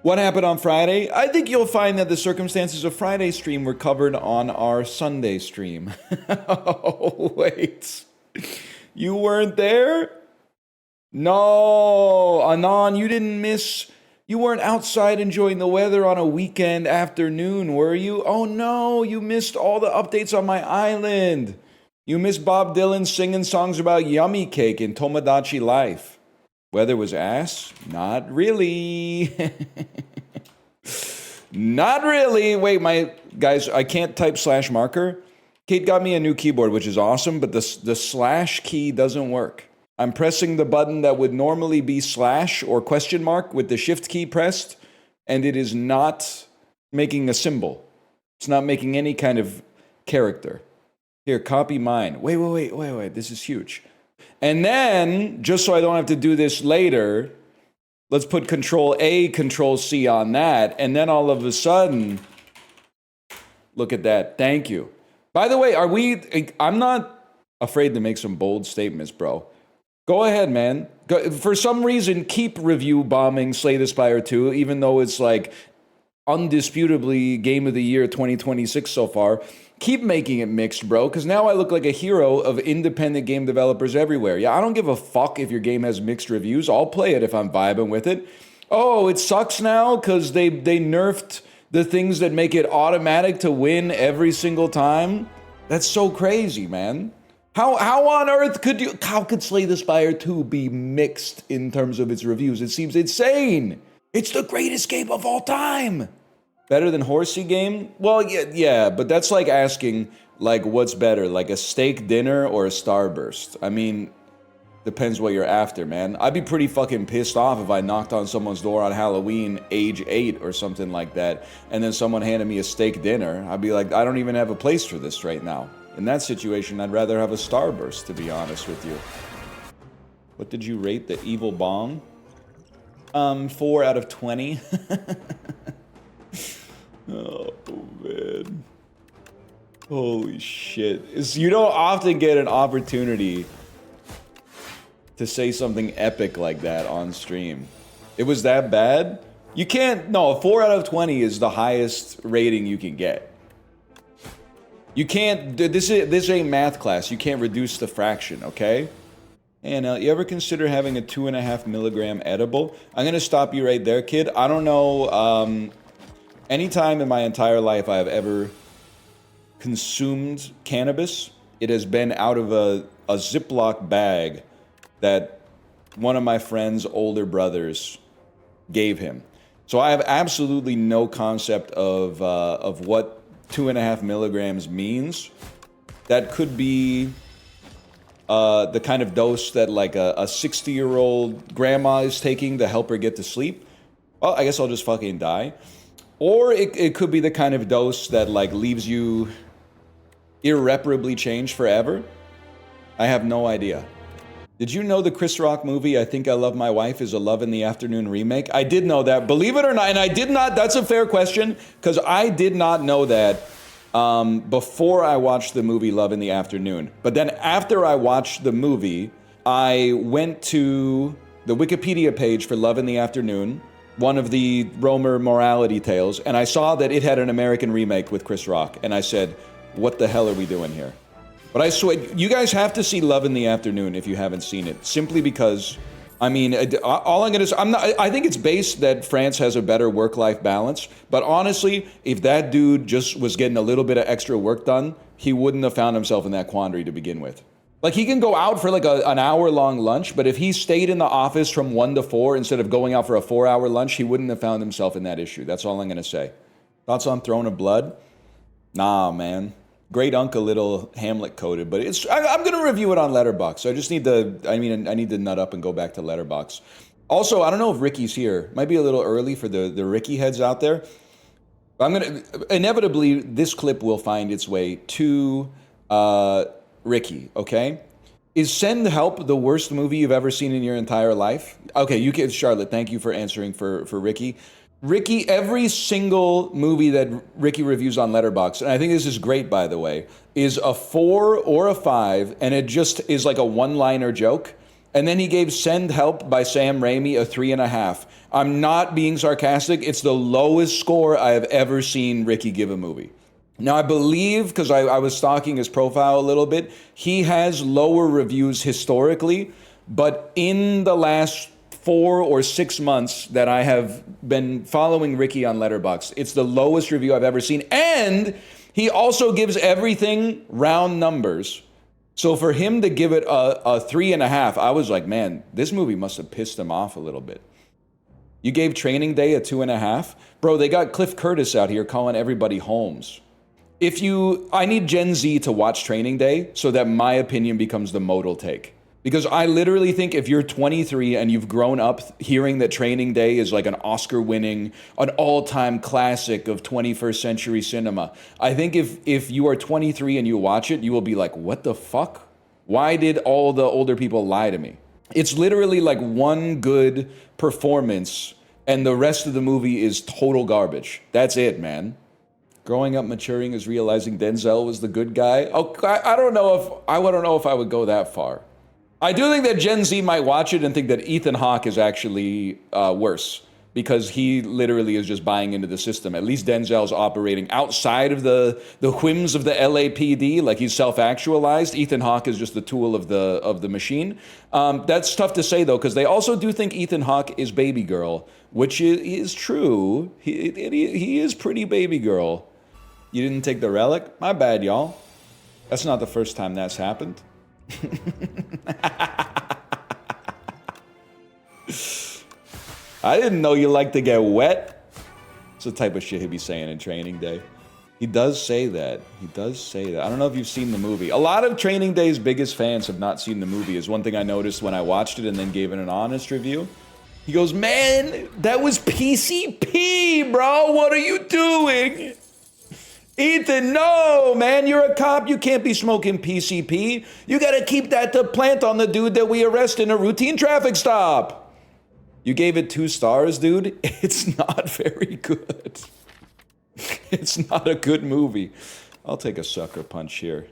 What happened on Friday? I think you'll find that the circumstances of Friday's stream were covered on our Sunday stream. Oh, wait. You weren't there? No, Anon, you didn't miss... You weren't outside enjoying the weather on a weekend afternoon, were you? Oh no, you missed all the updates on my island. You missed Bob Dylan singing songs about yummy cake and Tomodachi life. Weather was ass? Not really. Not really. Wait, my guys, I can't type slash marker. Kate got me a new keyboard, which is awesome, but the slash key doesn't work. I'm pressing the button that would normally be slash or question mark with the shift key pressed, and it is not making a symbol. It's not making any kind of character. Here, copy mine. Wait. This is huge. And then, just so I don't have to do this later, let's put Control A, Control C on that, and then all of a sudden, look at that. Thank you. By the way, I'm not afraid to make some bold statements, bro. Go ahead, man. For some reason, keep review bombing Slay the Spire 2, even though it's like undisputably Game of the Year 2026 so far. Keep making it mixed, bro, because now I look like a hero of independent game developers everywhere. Yeah, I don't give a fuck if your game has mixed reviews. I'll play it if I'm vibing with it. Oh, it sucks now because they nerfed the things that make it automatic to win every single time? That's so crazy, man. How on earth how could Slay the Spire 2 be mixed in terms of its reviews? It seems insane. It's the greatest game of all time. Better than Horsey game? Well, yeah, but that's like asking, like, what's better, like a steak dinner or a Starburst? I mean, depends what you're after, man. I'd be pretty fucking pissed off if I knocked on someone's door on Halloween, age 8 or something like that, and then someone handed me a steak dinner. I'd be like, I don't even have a place for this right now. In that situation, I'd rather have a Starburst, to be honest with you. What did you rate the evil bong? 4 out of 20. Oh, man. Holy shit. You don't often get an opportunity to say something epic like that on stream. It was that bad? You can't... No, 4 out of 20 is the highest rating you can get. You can't... This is a math class. You can't reduce the fraction, okay? And you ever consider having a 2.5 milligram edible? I'm going to stop you right there, kid. I don't know... Anytime in my entire life I have ever consumed cannabis, it has been out of a Ziploc bag that one of my friend's older brothers gave him. So I have absolutely no concept of what 2.5 milligrams means. That could be the kind of dose that like a 60-year-old grandma is taking to help her get to sleep. Well, I guess I'll just fucking die. Or it could be the kind of dose that like leaves you irreparably changed forever. I have no idea. Did you know the Chris Rock movie, I Think I Love My Wife, is a Love in the Afternoon remake? I did know that. Believe it or not, and I did not, that's a fair question, because I did not know that before I watched the movie Love in the Afternoon. But then after I watched the movie, I went to the Wikipedia page for Love in the Afternoon, one of the Romer morality tales, and I saw that it had an American remake with Chris Rock, and I said, what the hell are we doing here? But I swear, you guys have to see Love in the Afternoon if you haven't seen it, simply because, I mean, all I'm gonna say, I think it's based that France has a better work-life balance, but honestly, if that dude just was getting a little bit of extra work done, he wouldn't have found himself in that quandary to begin with. Like, he can go out for like an hour-long lunch, but if he stayed in the office from 1 to 4 instead of going out for a 4-hour lunch, he wouldn't have found himself in that issue. That's all I'm going to say. Thoughts on Throne of Blood? Nah, man. Great Uncle Little Hamlet coded, but I'm going to review it on Letterboxd, so I just need to, I need to nut up and go back to Letterboxd. Also, I don't know if Ricky's here. Might be a little early for the Ricky heads out there. I'm going to, inevitably, this clip will find its way to Ricky, okay? Is Send Help the worst movie you've ever seen in your entire life? Okay, you can, Charlotte, thank you for answering for Ricky. Ricky, every single movie that Ricky reviews on Letterboxd, and I think this is great, by the way, is a 4 or a 5, and it just is like a one-liner joke. And then he gave Send Help by Sam Raimi a 3.5. I'm not being sarcastic. It's the lowest score I have ever seen Ricky give a movie. Now, I believe, because I was stalking his profile a little bit, he has lower reviews historically, but in the last 4 or 6 months that I have been following Ricky on Letterboxd, it's the lowest review I've ever seen. And he also gives everything round numbers. So for him to give it a 3.5, I was like, man, this movie must have pissed him off a little bit. You gave Training Day a 2.5? Bro, they got Cliff Curtis out here calling everybody Holmes. I need Gen Z to watch Training Day so that my opinion becomes the modal take. Because I literally think if you're 23 and you've grown up hearing that Training Day is like an Oscar-winning, an all-time classic of 21st century cinema, I think if you are 23 and you watch it, you will be like, what the fuck? Why did all the older people lie to me? It's literally like one good performance and the rest of the movie is total garbage. That's it, man. Growing up, maturing is realizing Denzel was the good guy. Oh, I don't know if I would go that far. I do think that Gen Z might watch it and think that Ethan Hawke is actually worse because he literally is just buying into the system. At least Denzel's operating outside of the whims of the LAPD, like he's self-actualized. Ethan Hawke is just the tool of the machine. That's tough to say though, because they also do think Ethan Hawke is Baby Girl, which is true. He is pretty Baby Girl. You didn't take the relic? My bad, y'all. That's not the first time that's happened. I didn't know you like to get wet. It's the type of shit he'd be saying in Training Day. He does say that. He does say that. I don't know if you've seen the movie. A lot of Training Day's biggest fans have not seen the movie, is one thing I noticed when I watched it and then gave it an honest review. He goes, man, that was PCP, bro. What are you doing? Ethan, no, man, you're a cop. You can't be smoking PCP. You got to keep that to plant on the dude that we arrest in a routine traffic stop. You gave it 2 stars, dude. It's not very good. It's not a good movie. I'll take a sucker punch here.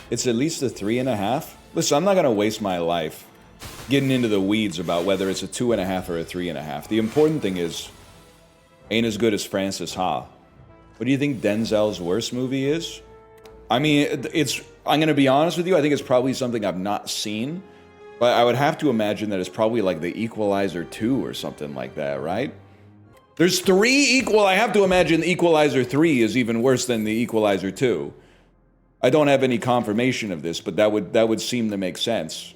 It's at least a 3.5. Listen, I'm not going to waste my life getting into the weeds about whether it's a 2.5 or a 3.5. The important thing is, ain't as good as Francis Ha. What do you think Denzel's worst movie is? I mean, I'm going to be honest with you, I think it's probably something I've not seen, but I would have to imagine that it's probably like The Equalizer 2 or something like that, right? There's 3 I have to imagine The Equalizer 3 is even worse than The Equalizer 2. I don't have any confirmation of this, but that would seem to make sense.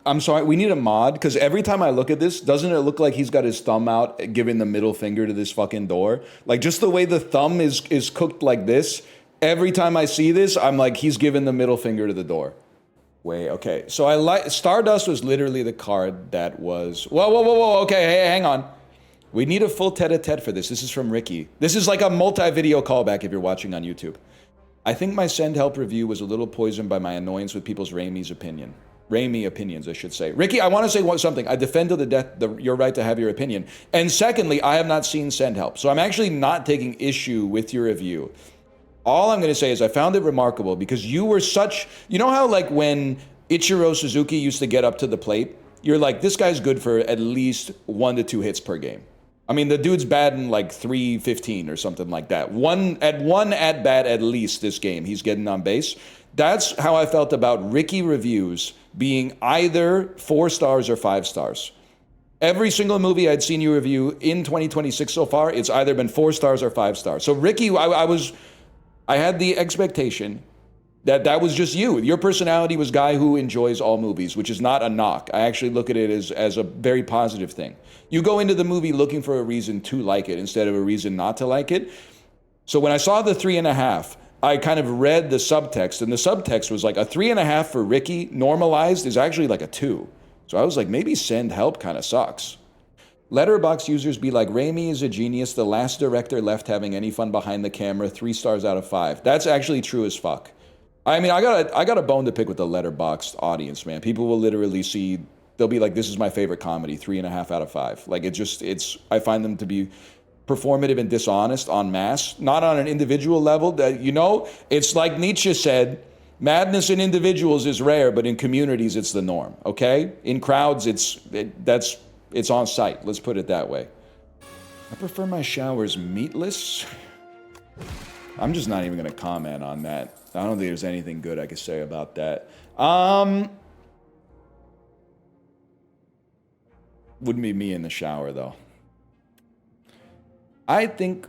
I'm sorry, we need a mod, because every time I look at this, doesn't it look like he's got his thumb out giving the middle finger to this fucking door? Like, just the way the thumb is cooked like this, every time I see this, I'm like, he's giving the middle finger to the door. Wait, okay. So Stardust was literally the card that was... Whoa, okay, hey, hang on. We need a full tete-a-tete for this. This is from Ricky. This is like a multi-video callback if you're watching on YouTube. I think my Send Help review was a little poisoned by my annoyance with people's Raimi opinions, I should say. Ricky, I want to say something. I defend to the death your right to have your opinion. And secondly, I have not seen Send Help. So I'm actually not taking issue with your review. All I'm going to say is I found it remarkable because you were such... You know how like when Ichiro Suzuki used to get up to the plate? You're like, this guy's good for at least 1 to 2 hits per game. I mean, the dude's batting like 315 or something like that. One at bat at least this game, he's getting on base. That's how I felt about Ricky reviews being either 4 stars or 5 stars. Every single movie I'd seen you review in 2026 so far, it's either been 4 stars or 5 stars. So Ricky, I had the expectation that was just you. Your personality was guy who enjoys all movies, which is not a knock. I actually look at it as a very positive thing. You go into the movie looking for a reason to like it instead of a reason not to like it. So when I saw the 3.5, I kind of read the subtext, and the subtext was like a 3.5 for Ricky normalized is actually like a 2. So I was like, maybe Send Help kind of sucks. Letterboxd users be like, Raimi is a genius, the last director left having any fun behind the camera, 3 stars out of 5. That's actually true as fuck. I mean, I got a bone to pick with the Letterboxd audience, man. People will literally see, they'll be like, this is my favorite comedy, 3.5 out of 5. Like, I find them to be performative and dishonest en masse, not on an individual level. That, it's like Nietzsche said, Madness in individuals is rare, but in communities, it's the norm, okay? In crowds, it's on site. Let's put it that way. I prefer my showers meatless. I'm just not even going to comment on that. I don't think there's anything good I could say about that. Wouldn't be me in the shower, though. I think,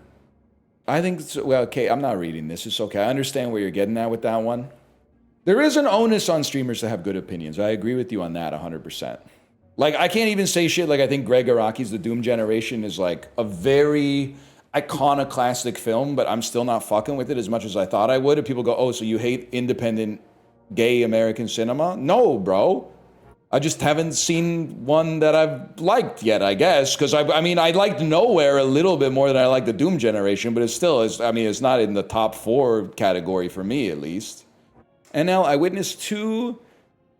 well, okay, I'm not reading this. It's okay. I understand where you're getting at with that one. There is an onus on streamers to have good opinions. I agree with you on that 100%. Like, I can't even say shit like I think Greg Araki's The Doom Generation is like a very iconoclastic film, but I'm still not fucking with it as much as I thought I would. If people go, oh, so you hate independent gay American cinema? No, bro. I just haven't seen one that I've liked yet, I guess. Because, I mean, I liked Nowhere a little bit more than I like The Doom Generation, but it's still, it's not in the top 4 category for me, at least. NL, I witnessed 2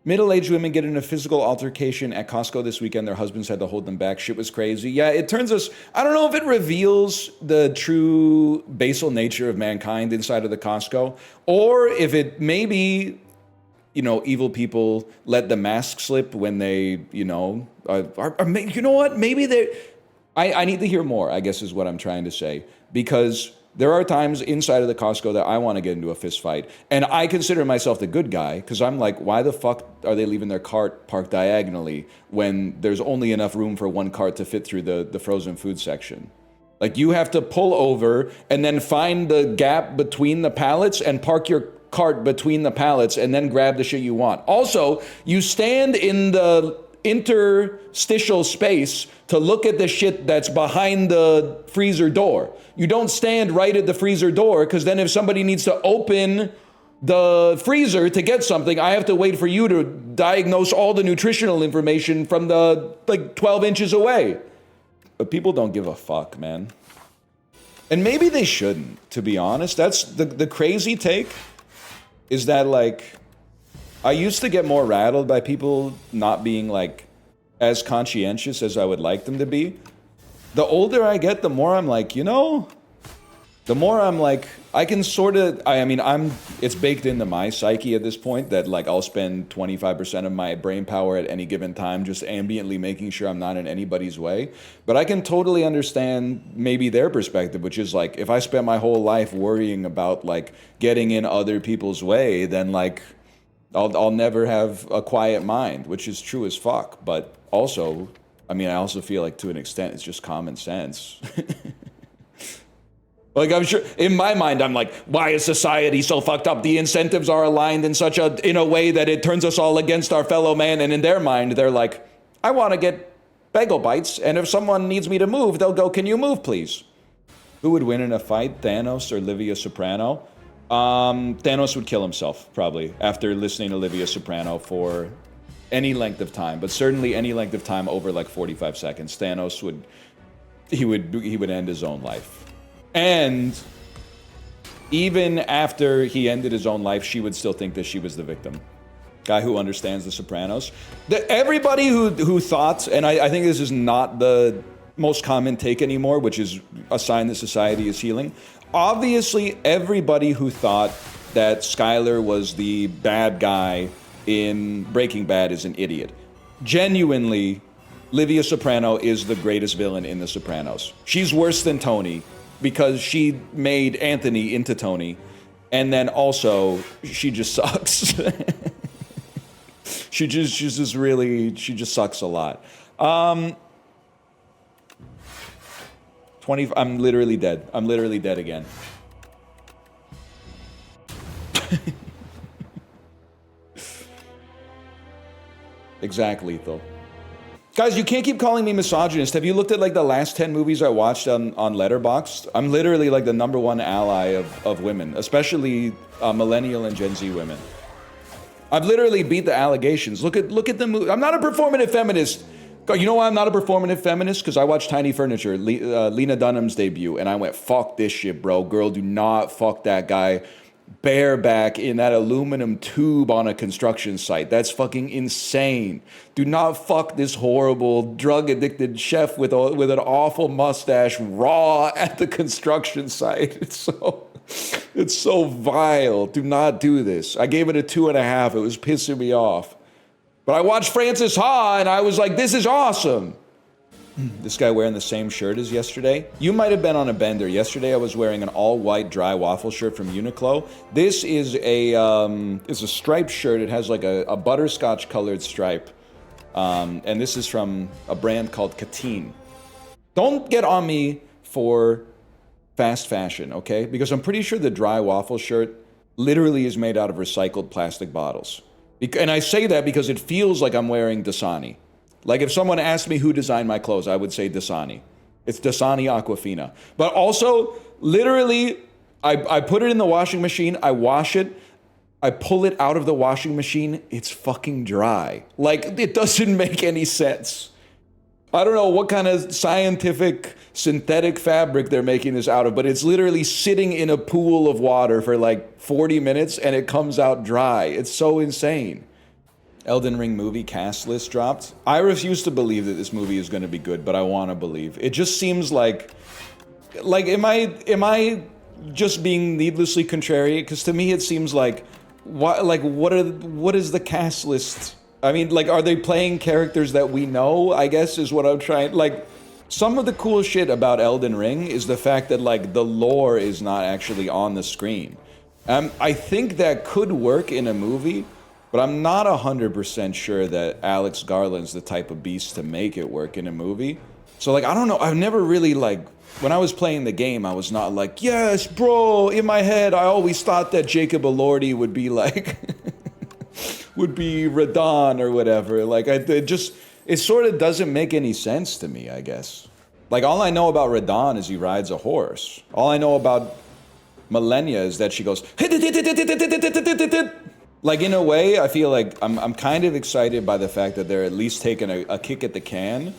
middle-aged women get in a physical altercation at Costco this weekend. Their husbands had to hold them back. Shit was crazy. Yeah, it turns us... I don't know if it reveals the true basal nature of mankind inside of the Costco, or if it maybe... evil people let the mask slip when they, you know what? Maybe they... I need to hear more, I guess is what I'm trying to say. Because there are times inside of the Costco that I want to get into a fist fight. And I consider myself the good guy, because I'm like, why the fuck are they leaving their cart parked diagonally when there's only enough room for one cart to fit through the frozen food section? Like, you have to pull over and then find the gap between the pallets and park your cart between the pallets and then grab the shit you want. Also, you stand in the interstitial space to look at the shit that's behind the freezer door. You don't stand right at the freezer door, because then if somebody needs to open the freezer to get something, I have to wait for you to diagnose all the nutritional information from the 12 inches away. But people don't give a fuck, man. And maybe they shouldn't, to be honest. That's the crazy take. Is that, like, I used to get more rattled by people not being, like, as conscientious as I would like them to be. The older I get, the more I'm like, the more I'm like, I can sort of, it's baked into my psyche at this point that, like, I'll spend 25% of my brain power at any given time just ambiently making sure I'm not in anybody's way. But I can totally understand maybe their perspective, which is like, if I spent my whole life worrying about, like, getting in other people's way, then, like, I'll never have a quiet mind, which is true as fuck. But also, I also feel like to an extent it's just common sense. Like, I'm sure, in my mind, I'm like, why is society so fucked up? The incentives are aligned in a way that it turns us all against our fellow man. And in their mind, they're like, I want to get bagel bites. And if someone needs me to move, they'll go, can you move, please? Who would win in a fight, Thanos or Livia Soprano? Thanos would kill himself, probably, after listening to Livia Soprano for any length of time. But certainly any length of time over, like, 45 seconds. Thanos would end his own life. And even after he ended his own life, she would still think that she was the victim. Guy who understands The Sopranos. Everybody who thought, and I think this is not the most common take anymore, which is a sign that society is healing. Obviously, everybody who thought that Skyler was the bad guy in Breaking Bad is an idiot. Genuinely, Livia Soprano is the greatest villain in The Sopranos. She's worse than Tony, because she made Anthony into Tony, and then also she just sucks. she just sucks a lot. 20. I'm literally dead. I'm literally dead again. Exactly, lethal. Guys, you can't keep calling me misogynist. Have you looked at, like, the last 10 movies I watched on Letterboxd? I'm literally, like, the #1 ally of women, especially millennial and Gen Z women. I've literally beat the allegations. Look at the movie. I'm not a performative feminist. You know why I'm not a performative feminist? Because I watched Tiny Furniture, Lena Dunham's debut, and I went, fuck this shit, bro. Girl, do not fuck that guy bareback in that aluminum tube on a construction site. That's fucking insane. Do not fuck this horrible drug-addicted chef with an awful mustache raw at the construction site. It's It's so vile. Do not do this. I gave it a 2.5. It was pissing me off. But I watched Francis Ha and I was like, this is awesome. This guy wearing the same shirt as yesterday. You might have been on a bender. Yesterday I was wearing an all-white dry waffle shirt from Uniqlo. This is a striped shirt. It has like a butterscotch colored stripe. And this is from a brand called Katine. Don't get on me for fast fashion, okay? Because I'm pretty sure the dry waffle shirt literally is made out of recycled plastic bottles. And I say that because it feels like I'm wearing Dasani. Like if someone asked me who designed my clothes, I would say Dasani. It's Dasani Aquafina. But also, literally, I put it in the washing machine, I wash it, I pull it out of the washing machine, it's fucking dry. Like, it doesn't make any sense. I don't know what kind of scientific synthetic fabric they're making this out of, but it's literally sitting in a pool of water for like 40 minutes and it comes out dry. It's so insane. Elden Ring movie cast list dropped. I refuse to believe that this movie is going to be good, but I want to believe. It just seems like am I just being needlessly contrarian? Because to me it seems like what is the cast list? I mean, like, are they playing characters that we know, I guess, is what I'm trying... Like, some of the cool shit about Elden Ring is the fact that, like, the lore is not actually on the screen. I think that could work in a movie, but I'm not 100% sure that Alex Garland's the type of beast to make it work in a movie. So, like, I don't know. I've never really, like... When I was playing the game, I was not like, yes, bro, in my head, I always thought that Jacob Elordi would be, like... would be Radon or whatever. Like, it sort of doesn't make any sense to me, I guess. Like, all I know about Radon is he rides a horse. All I know about Millennia is that she goes... Like, in a way, I feel like I'm kind of excited by the fact that they're at least taking a kick at the can.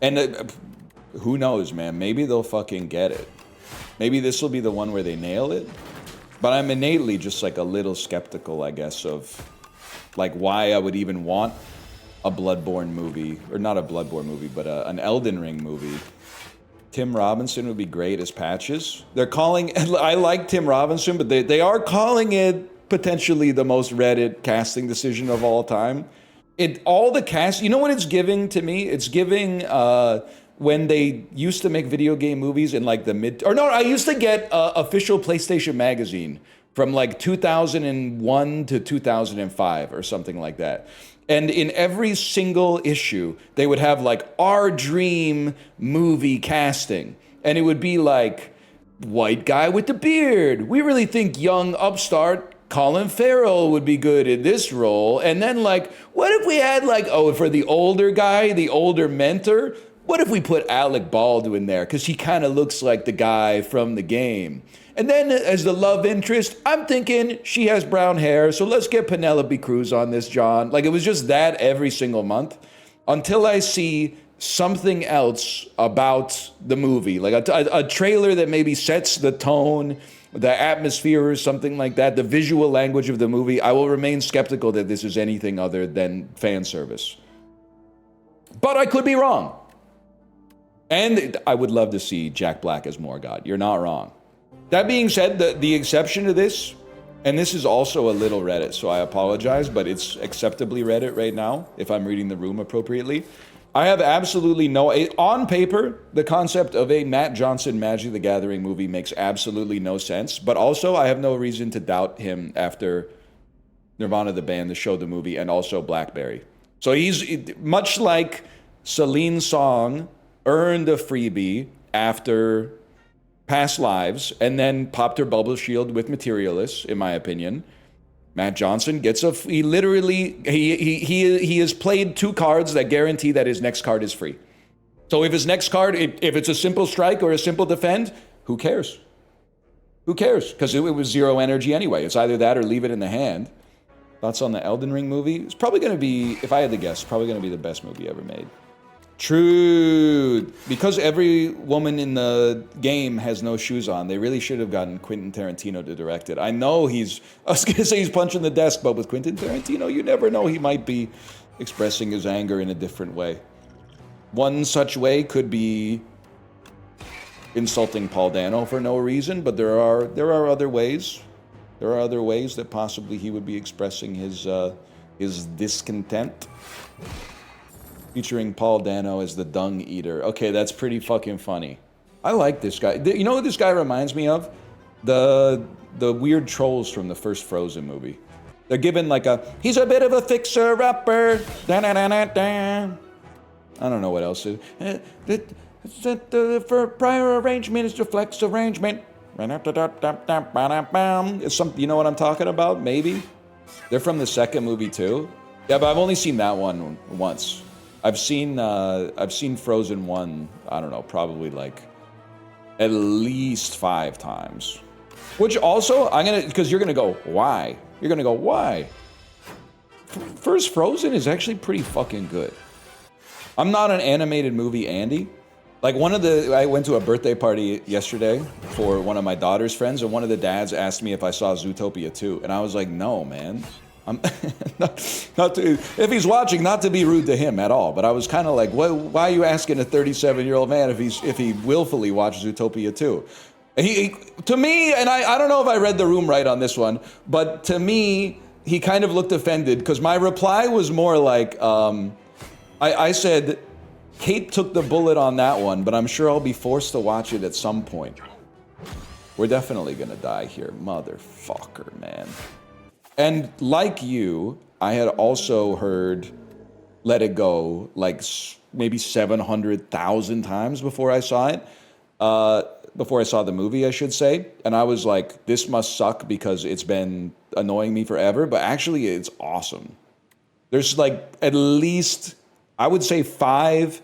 And who knows, man? Maybe they'll fucking get it. Maybe this will be the one where they nail it. But I'm innately just, like, a little skeptical, I guess, of... like why I would even want a Bloodborne movie, or not a Bloodborne movie, but an Elden Ring movie. Tim Robinson would be great as Patches. They're calling, I like Tim Robinson, but they are calling it potentially the most Reddit casting decision of all time. All the cast, you know what it's giving to me? It's giving when they used to make video game movies in like I used to get official PlayStation magazine from like 2001 to 2005 or something like that. And in every single issue, they would have like our dream movie casting. And it would be like, white guy with the beard. We really think young upstart Colin Farrell would be good in this role. And then like, what if we had like, for the older guy, the older mentor, what if we put Alec Baldwin there? Because he kind of looks like the guy from the game. And then as the love interest, I'm thinking she has brown hair, so let's get Penelope Cruz on this, John. Like, it was just that every single month until I see something else about the movie. Like a trailer that maybe sets the tone, the atmosphere or something like that, the visual language of the movie. I will remain skeptical that this is anything other than fan service. But I could be wrong. And I would love to see Jack Black as Morgott. You're not wrong. That being said, the exception to this, and this is also a little Reddit, so I apologize, but it's acceptably Reddit right now, if I'm reading the room appropriately. I have absolutely on paper, the concept of a Matt Johnson Magic the Gathering movie makes absolutely no sense, but also I have no reason to doubt him after Nirvana the band, the show, the movie, and also Blackberry. So he's, much like Celine Song earned a freebie after Past Lives, and then popped her bubble shield with Materialists, in my opinion. Matt Johnson gets he has played 2 cards that guarantee that his next card is free. So if his next card, if it's a simple strike or a simple defend, who cares? Who cares? Because it was 0 energy anyway. It's either that or leave it in the hand. Thoughts on the Elden Ring movie? It's probably going to be, if I had to guess, probably going to be the best movie ever made. True. Because every woman in the game has no shoes on, they really should have gotten Quentin Tarantino to direct it. I know I was going to say he's punching the desk, but with Quentin Tarantino, you never know. He might be expressing his anger in a different way. One such way could be insulting Paul Dano for no reason, but there are other ways. There are other ways that possibly he would be expressing his discontent. Featuring Paul Dano as the dung eater. Okay, that's pretty fucking funny. I like this guy. You know what this guy reminds me of? The weird trolls from the first Frozen movie. They're given like he's a bit of a fixer-upper. I don't know what else it is. For prior arrangement is the flex arrangement. It's some, you know what I'm talking about? Maybe. They're from the second movie too. Yeah, but I've only seen that one once. I've seen Frozen 1, I don't know, probably like at least 5 times. Which also, because you're gonna go, why? You're gonna go, why? First Frozen is actually pretty fucking good. I'm not an animated movie Andy. Like I went to a birthday party yesterday for one of my daughter's friends, and one of the dads asked me if I saw Zootopia 2, and I was like, no, man. I'm if he's watching, not to be rude to him at all, but I was kind of like, why are you asking a 37-year-old man if he willfully watched Zootopia 2? To me, and I don't know if I read the room right on this one, but to me, he kind of looked offended because my reply was more like, I said, Kate took the bullet on that one, but I'm sure I'll be forced to watch it at some point. We're definitely gonna die here, motherfucker, man. And like you, I had also heard Let It Go like maybe 700,000 times before I saw it. Before I saw the movie, I should say. And I was like, this must suck because it's been annoying me forever. But actually, it's awesome. There's like at least, I would say 5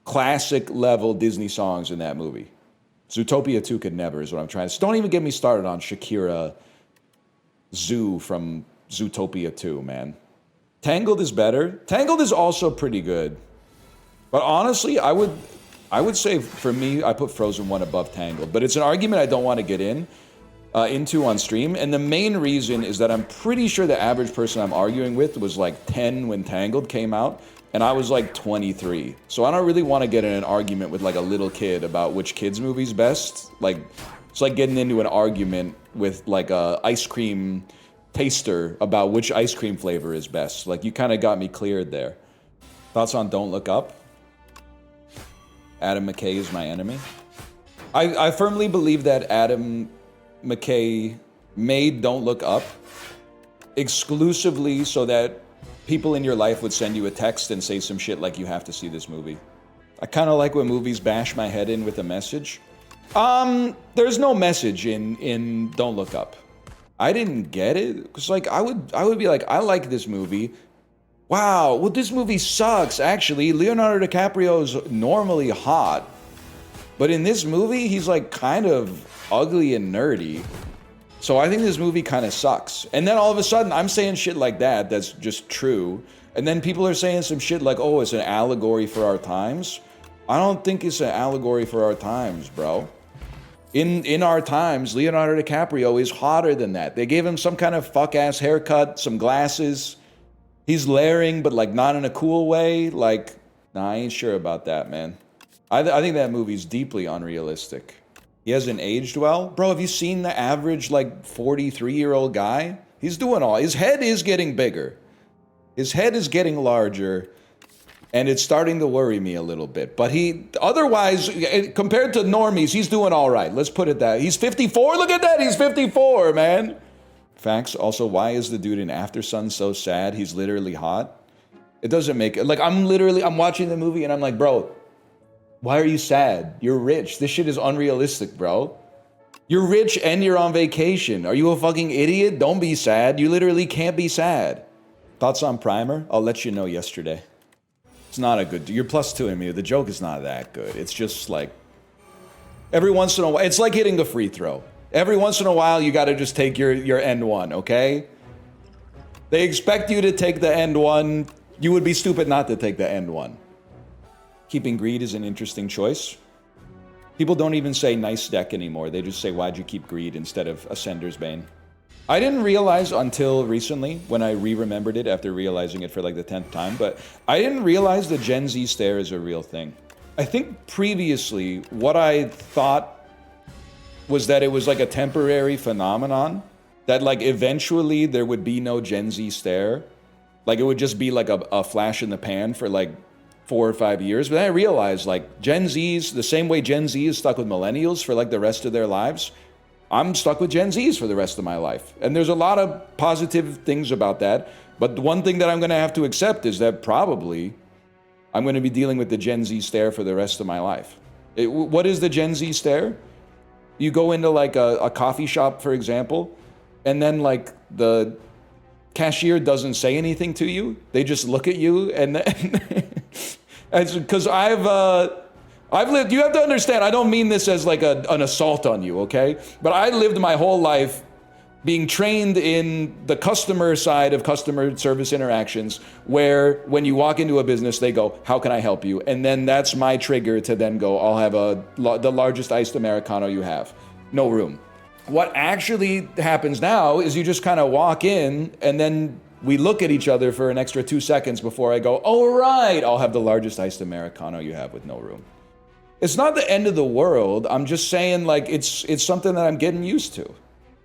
classic level Disney songs in that movie. Zootopia 2 could never is what I'm trying to say. Don't even get me started on Shakira Zoo from Zootopia 2, man. Tangled is better. Tangled is also pretty good. But honestly, I would say for me, I put Frozen 1 above Tangled. But it's an argument I don't want to get into on stream. And the main reason is that I'm pretty sure the average person I'm arguing with was like 10 when Tangled came out. And I was like 23. So I don't really want to get in an argument with like a little kid about which kid's movie's best. Like, it's like getting into an argument with like a ice cream taster about which ice cream flavor is best. Like, you kind of got me cleared there. Thoughts on Don't Look Up? Adam McKay is my enemy. I firmly believe that Adam McKay made Don't Look Up exclusively so that people in your life would send you a text and say some shit like, you have to see this movie. I kind of like when movies bash my head in with a message. There's no message in Don't Look Up. I didn't get it, because like I would be like, I like this movie. Wow, well this movie sucks, actually. Leonardo DiCaprio's normally hot, but in this movie, he's like kind of ugly and nerdy. So I think this movie kind of sucks. And then all of a sudden, I'm saying shit like that, that's just true. And then people are saying some shit like, oh, it's an allegory for our times. I don't think it's an allegory for our times, bro. In our times, Leonardo DiCaprio is hotter than that. They gave him some kind of fuck-ass haircut, some glasses. He's layering, but like not in a cool way. Like, nah, I ain't sure about that, man. I think that movie's deeply unrealistic. He hasn't aged well. Bro, have you seen the average like 43-year-old guy? He's doing all. His head is getting bigger. His head is getting larger. And it's starting to worry me a little bit. But otherwise, compared to normies, he's doing all right. Let's put it that. He's 54. Look at that. He's 54, man. Facts. Also, why is the dude in After Sun so sad? He's literally hot. It doesn't make it. Like, I'm watching the movie and I'm like, bro, why are you sad? You're rich. This shit is unrealistic, bro. You're rich and you're on vacation. Are you a fucking idiot? Don't be sad. You literally can't be sad. Thoughts on Primer? I'll let you know yesterday. It's not a good... You're +2 in me. The joke is not that good. It's just like... Every once in a while... It's like hitting a free throw. Every once in a while, you gotta just take your end one, okay? They expect you to take the end one. You would be stupid not to take the end one. Keeping greed is an interesting choice. People don't even say nice deck anymore. They just say, why'd you keep greed instead of Ascender's Bane? I didn't realize until recently, when I re-remembered it after realizing it for like the 10th time, but I didn't realize the Gen Z stare is a real thing. I think previously what I thought was that it was like a temporary phenomenon, that like eventually there would be no Gen Z stare. Like it would just be like a flash in the pan for like 4 or 5 years. But then I realized like Gen Zs, the same way Gen Z is stuck with millennials for like the rest of their lives, I'm stuck with Gen Zs for the rest of my life. And there's a lot of positive things about that. But the one thing that I'm gonna have to accept is that probably I'm gonna be dealing with the Gen Z stare for the rest of my life. What is the Gen Z stare? You go into like a coffee shop, for example, and then like the cashier doesn't say anything to you. They just look at you and then, because I've lived, you have to understand, I don't mean this as like an assault on you, okay? But I lived my whole life being trained in the customer side of customer service interactions, where when you walk into a business, they go, how can I help you? And then that's my trigger to then go, I'll have the largest iced Americano you have. No room. What actually happens now is you just kind of walk in and then we look at each other for an extra 2 seconds before I go, oh right, I'll have the largest iced Americano you have with no room. It's not the end of the world. I'm just saying like it's something that I'm getting used to.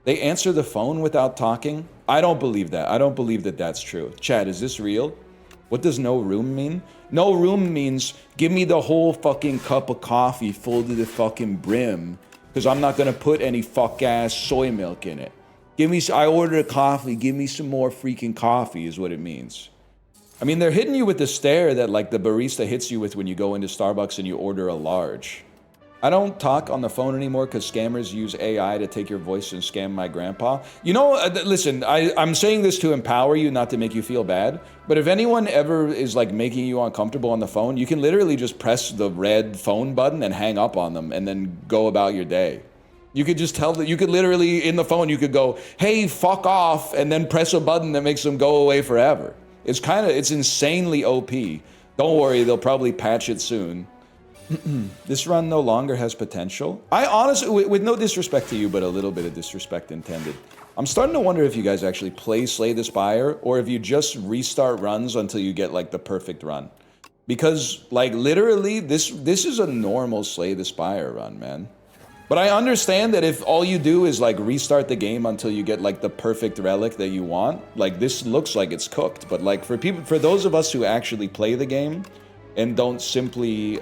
They answer the phone without talking. I don't believe that. I don't believe that that's true. Chad, is this real? What does no room mean? No room means give me the whole fucking cup of coffee full to the fucking brim, because I'm not gonna put any fuck ass soy milk in it. I ordered a coffee, give me some more freaking coffee is what it means. I mean, they're hitting you with the stare that like the barista hits you with when you go into Starbucks and you order a large. I don't talk on the phone anymore because scammers use AI to take your voice and scam my grandpa. You know, listen, I'm saying this to empower you, not to make you feel bad. But if anyone ever is like making you uncomfortable on the phone, you can literally just press the red phone button and hang up on them and then go about your day. You could just tell that you could literally in the phone, you could go, hey, fuck off, and then press a button that makes them go away forever. It's insanely OP. Don't worry, they'll probably patch it soon. This run no longer has potential. I honestly, with no disrespect to you, but a little bit of disrespect intended, I'm starting to wonder if you guys actually play Slay the Spire or if you just restart runs until you get like the perfect run. Because like literally this is a normal Slay the Spire run, man. But I understand that if all you do is like restart the game until you get like the perfect relic that you want, like this looks like it's cooked. But like for those of us who actually play the game and don't simply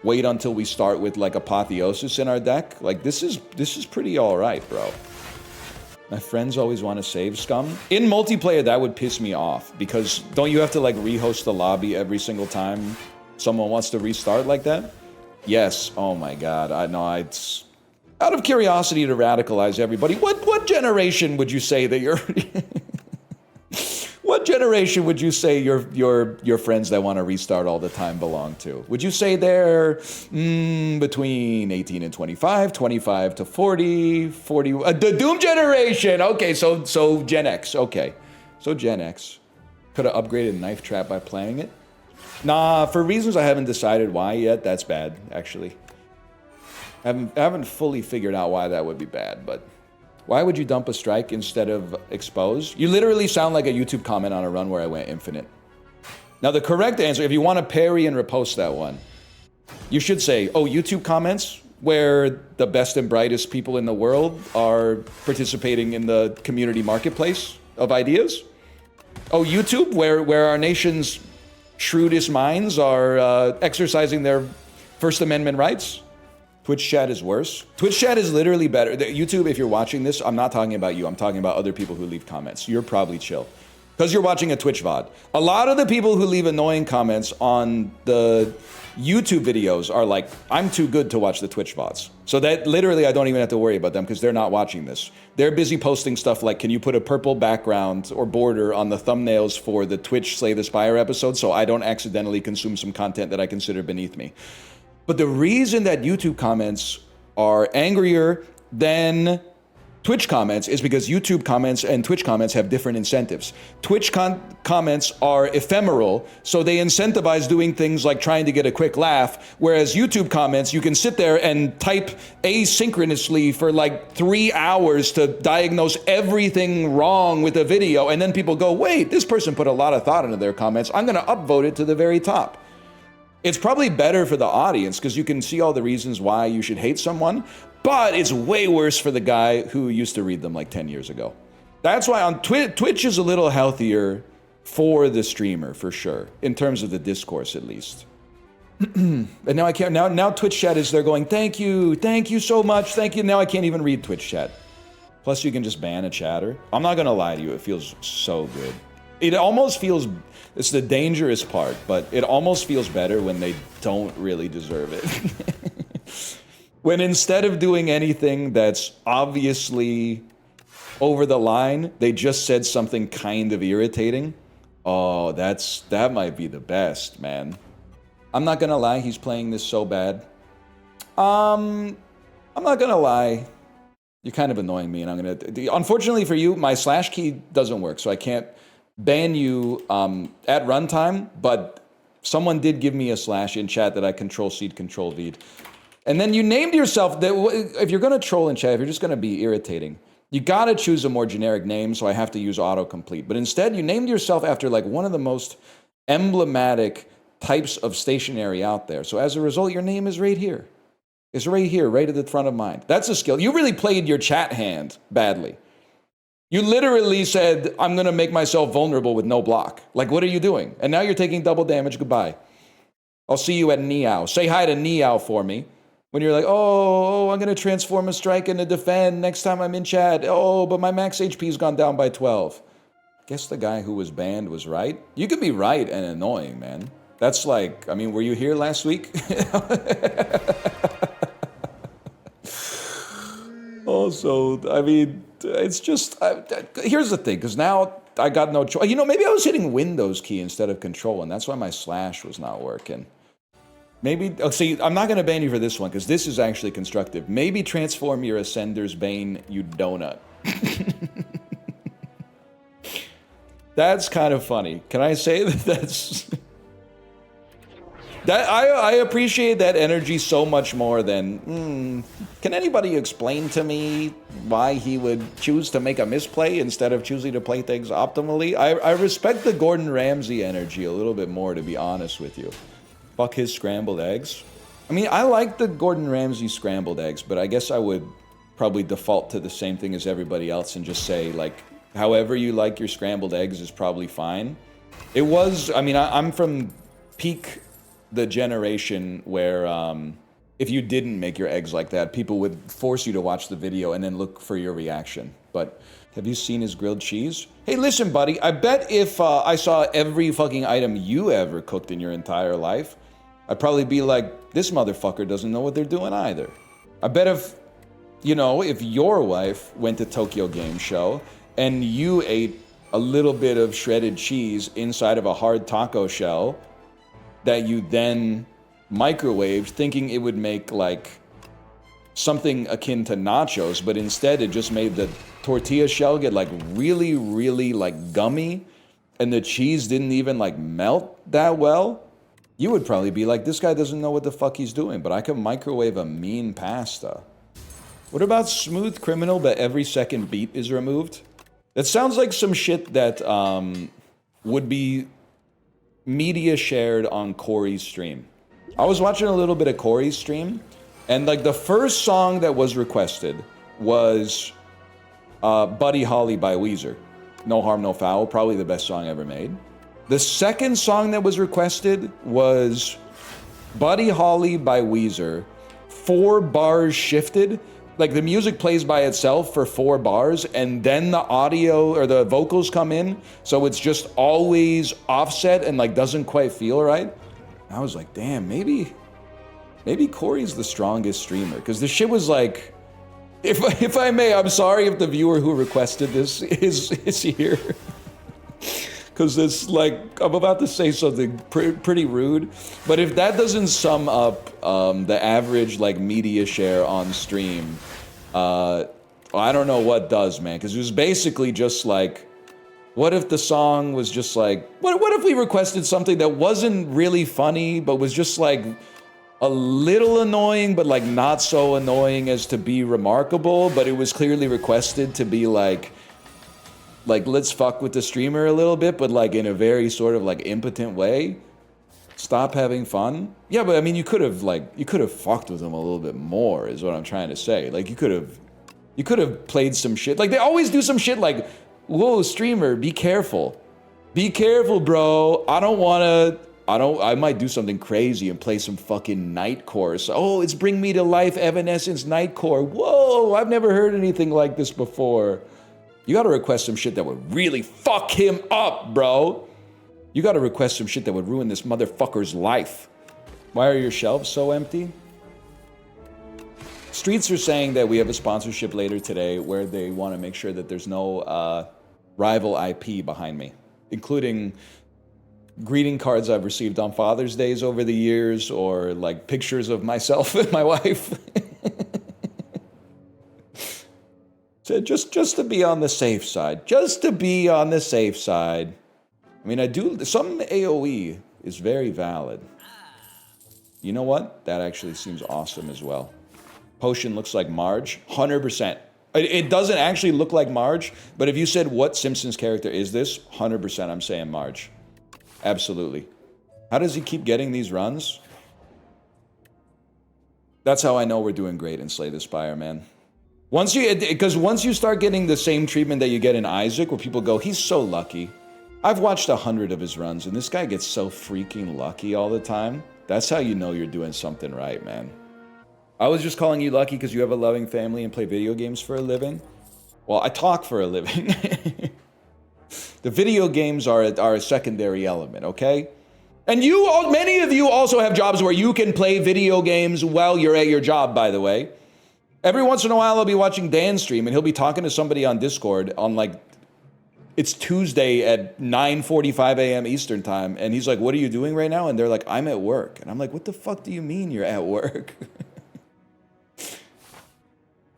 wait until we start with like Apotheosis in our deck, like this is pretty all right, bro. My friends always want to save scum. In multiplayer, that would piss me off because don't you have to like rehost the lobby every single time someone wants to restart like that? Yes. Oh my God. I know. It's out of curiosity to radicalize everybody. What generation would you say that you're? What generation would you say your friends that want to restart all the time belong to? Would you say they're between 18 and 25, 25 to 40, 40? The Doom generation. Okay, so Gen X. Okay, so Gen X could have upgraded Knife Trap by playing it. Nah, for reasons I haven't decided why yet. That's bad, actually. I haven't fully figured out why that would be bad, but. Why would you dump a strike instead of expose? You literally sound like a YouTube comment on a run where I went infinite. Now the correct answer, if you want to parry and repost that one, you should say, oh, YouTube comments where the best and brightest people in the world are participating in the community marketplace of ideas. Oh, YouTube, where our nation's shrewdest minds are exercising their First Amendment rights. Twitch chat is worse. Twitch chat is literally better. YouTube, if you're watching this, I'm not talking about you. I'm talking about other people who leave comments. You're probably chill. Because you're watching a Twitch VOD. A lot of the people who leave annoying comments on the YouTube videos are like, I'm too good to watch the Twitch VODs. So that literally I don't even have to worry about them because they're not watching this. They're busy posting stuff like, can you put a purple background or border on the thumbnails for the Twitch Slay the Spire episode so I don't accidentally consume some content that I consider beneath me. But the reason that YouTube comments are angrier than Twitch comments is because YouTube comments and Twitch comments have different incentives. Twitch comments are ephemeral, so they incentivize doing things like trying to get a quick laugh, whereas YouTube comments, you can sit there and type asynchronously for like 3 hours to diagnose everything wrong with a video, and then people go, wait, this person put a lot of thought into their comments, I'm gonna upvote it to the very top. It's probably better for the audience because you can see all the reasons why you should hate someone, but it's way worse for the guy who used to read them like 10 years ago. That's why on Twitch is a little healthier for the streamer, for sure, in terms of the discourse at least. And now I can't, now Twitch chat is there going, thank you so much, thank you. Now I can't even read Twitch chat. Plus you can just ban a chatter. I'm not gonna lie to you, it feels so good. It almost feels, it's the dangerous part, but it almost feels better when they don't really deserve it. When instead of doing anything that's obviously over the line, they just said something kind of irritating. Oh, that might be the best, man. I'm not gonna lie, he's playing this so bad. I'm not gonna lie. You're kind of annoying me, and I'm gonna... Unfortunately for you, my slash key doesn't work, so I can't ban you at runtime, but someone did give me a slash in chat that I control-C, control-V. And then you named yourself... that if you're gonna troll in chat, if you're just gonna be irritating, you gotta choose a more generic name, so I have to use autocomplete. But instead, you named yourself after like one of the most emblematic types of stationery out there. So as a result, your name is right here. It's right here, right at the front of mine. That's a skill. You really played your chat hand badly. You literally said, I'm gonna make myself vulnerable with no block. Like, what are you doing? And now you're taking double damage, goodbye. I'll see you at Niao. Say hi to Niao for me. When you're like, oh, I'm gonna transform a strike into defend next time I'm in chat. Oh, but my max HP's gone down by 12. Guess the guy who was banned was right. You can be right and annoying, man. That's like, I mean, were you here last week? Also, I mean, it's just, here's the thing, because now I got no choice. You know, maybe I was hitting Windows key instead of control, and that's why my slash was not working. Maybe, oh, see, I'm not going to ban you for this one, because this is actually constructive. Maybe transform your Ascender's Bane, you donut. That's kind of funny. Can I say that that's... I appreciate that energy so much more than, can anybody explain to me why he would choose to make a misplay instead of choosing to play things optimally? I respect the Gordon Ramsay energy a little bit more, to be honest with you. Fuck his scrambled eggs. I mean, I like the Gordon Ramsay scrambled eggs, but I guess I would probably default to the same thing as everybody else and just say, like, however you like your scrambled eggs is probably fine. It was, I mean, I'm from peak... the generation where if you didn't make your eggs like that, people would force you to watch the video and then look for your reaction. But have you seen his grilled cheese? Hey, listen, buddy, I bet if I saw every fucking item you ever cooked in your entire life, I'd probably be like, this motherfucker doesn't know what they're doing either. I bet if, you know, if your wife went to Tokyo Game Show and you ate a little bit of shredded cheese inside of a hard taco shell that you then microwaved thinking it would make like something akin to nachos, but instead it just made the tortilla shell get like really, really like gummy and the cheese didn't even like melt that well, you would probably be like, this guy doesn't know what the fuck he's doing, but I can microwave a mean pasta. What about Smooth Criminal but every second beat is removed? That sounds like some shit that would be media shared on Corey's stream. I was watching a little bit of Corey's stream, and like the first song that was requested was Buddy Holly by Weezer. No Harm, No Foul, probably the best song ever made. The second song that was requested was Buddy Holly by Weezer, 4 bars shifted. Like the music plays by itself for 4 bars and then the audio or the vocals come in. So it's just always offset and like doesn't quite feel right. I was like, damn, maybe Corey's the strongest streamer. Because the shit was like, if I may, I'm sorry if the viewer who requested this is here. Because it's like, I'm about to say something pretty rude. But if that doesn't sum up the average like media share on stream, I don't know what does, man. Because it was basically just like, what if the song was just like, what if we requested something that wasn't really funny, but was just like a little annoying, but like not so annoying as to be remarkable, but it was clearly requested to be like let's fuck with the streamer a little bit, but like in a very sort of like impotent way. Stop having fun? Yeah, but I mean, you could have fucked with them a little bit more, is what I'm trying to say. Like, you could have played some shit. Like, they always do some shit like, whoa, streamer, be careful. Be careful, bro. I might do something crazy and play some fucking Nightcore. So, oh, it's Bring Me to Life Evanescence Nightcore. Whoa, I've never heard anything like this before. You gotta request some shit that would really fuck him up, bro. You gotta request some shit that would ruin this motherfucker's life. Why are your shelves so empty? Streets are saying that we have a sponsorship later today where they want to make sure that there's no rival IP behind me, including greeting cards I've received on Father's Days over the years, or like pictures of myself and my wife. So just to be on the safe side. Just to be on the safe side. I mean, some AoE is very valid. You know what? That actually seems awesome as well. Potion looks like Marge, 100%. It doesn't actually look like Marge, but if you said, what Simpsons character is this? 100% I'm saying Marge. Absolutely. How does he keep getting these runs? That's how I know we're doing great in Slay the Spire, man. Because once you start getting the same treatment that you get in Isaac, where people go, he's so lucky. I've watched 100 of his runs, and this guy gets so freaking lucky all the time. That's how you know you're doing something right, man. I was just calling you lucky because you have a loving family and play video games for a living. Well, I talk for a living. The video games are a secondary element, okay? And many of you also have jobs where you can play video games while you're at your job, by the way. Every once in a while, I'll be watching Dan stream, and he'll be talking to somebody on Discord on, like, it's Tuesday at 9:45 a.m. Eastern time, and he's like, what are you doing right now? And they're like, I'm at work. And I'm like, what the fuck do you mean you're at work?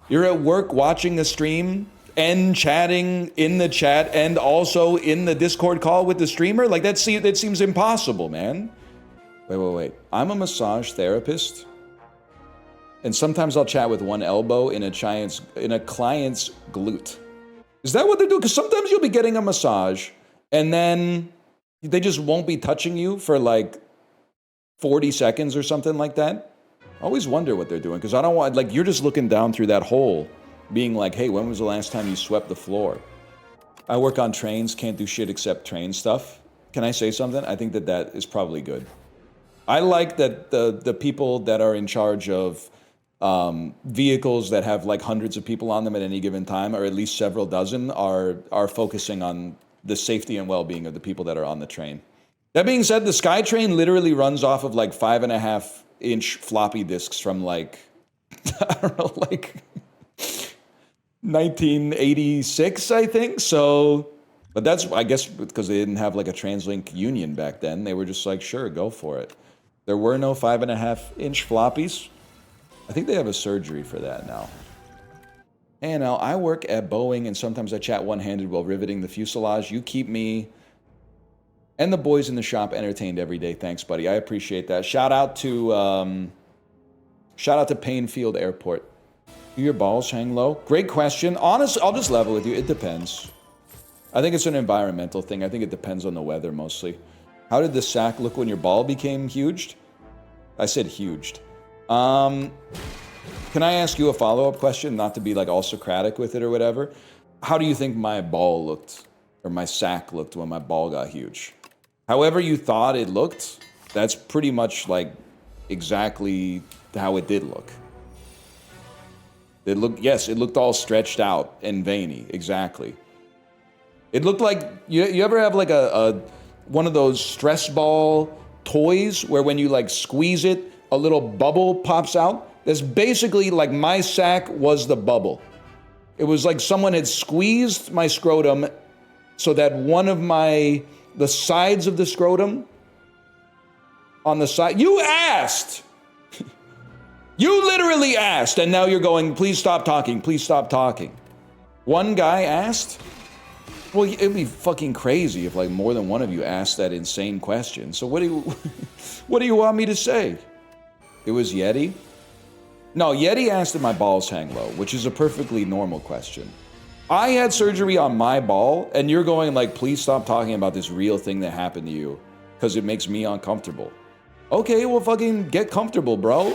You're at work watching a stream and chatting in the chat and also in the Discord call with the streamer? Like, that seems impossible, man. Wait. I'm a massage therapist, and sometimes I'll chat with one elbow in a client's glute. Is that what they do? Because sometimes you'll be getting a massage, and then they just won't be touching you for like 40 seconds or something like that. I always wonder what they're doing, because I don't want, like, you're just looking down through that hole, being like, hey, when was the last time you swept the floor? I work on trains, can't do shit except train stuff. Can I say something? I think that is probably good. I like that the people that are in charge of vehicles that have like hundreds of people on them at any given time, or at least several dozen, are focusing on the safety and well-being of the people that are on the train. That being said, the SkyTrain literally runs off of like 5.5-inch floppy disks from like, I don't know, like 1986, I think. So, but that's, I guess, because they didn't have like a TransLink union back then. They were just like, sure, go for it. There were no 5.5-inch floppies. I think they have a surgery for that now. And now I work at Boeing, and sometimes I chat one-handed while riveting the fuselage. You keep me and the boys in the shop entertained every day. Thanks, buddy. I appreciate that. Shout out to Painfield Airport. Do your balls hang low? Great question. Honest, I'll just level with you. It depends. I think it's an environmental thing. I think it depends on the weather mostly. How did the sack look when your ball became huged? I said huged. Can I ask you a follow-up question, not to be like all Socratic with it or whatever? How do you think my ball looked, or my sack looked when my ball got huge? However you thought it looked, that's pretty much like exactly how it did look. It looked all stretched out and veiny, exactly. It looked like, you ever have like a one of those stress ball toys where when you like squeeze it, a little bubble pops out? That's basically like my sack was the bubble. It was like someone had squeezed my scrotum so that one of the sides of the scrotum on the side, you asked! You literally asked, and now you're going, please stop talking, please stop talking. One guy asked? Well, it'd be fucking crazy if like more than one of you asked that insane question. So what do you want me to say? It was Yeti? No, Yeti asked if my balls hang low, which is a perfectly normal question. I had surgery on my ball, and you're going like, please stop talking about this real thing that happened to you, because it makes me uncomfortable. Okay, well fucking get comfortable, bro.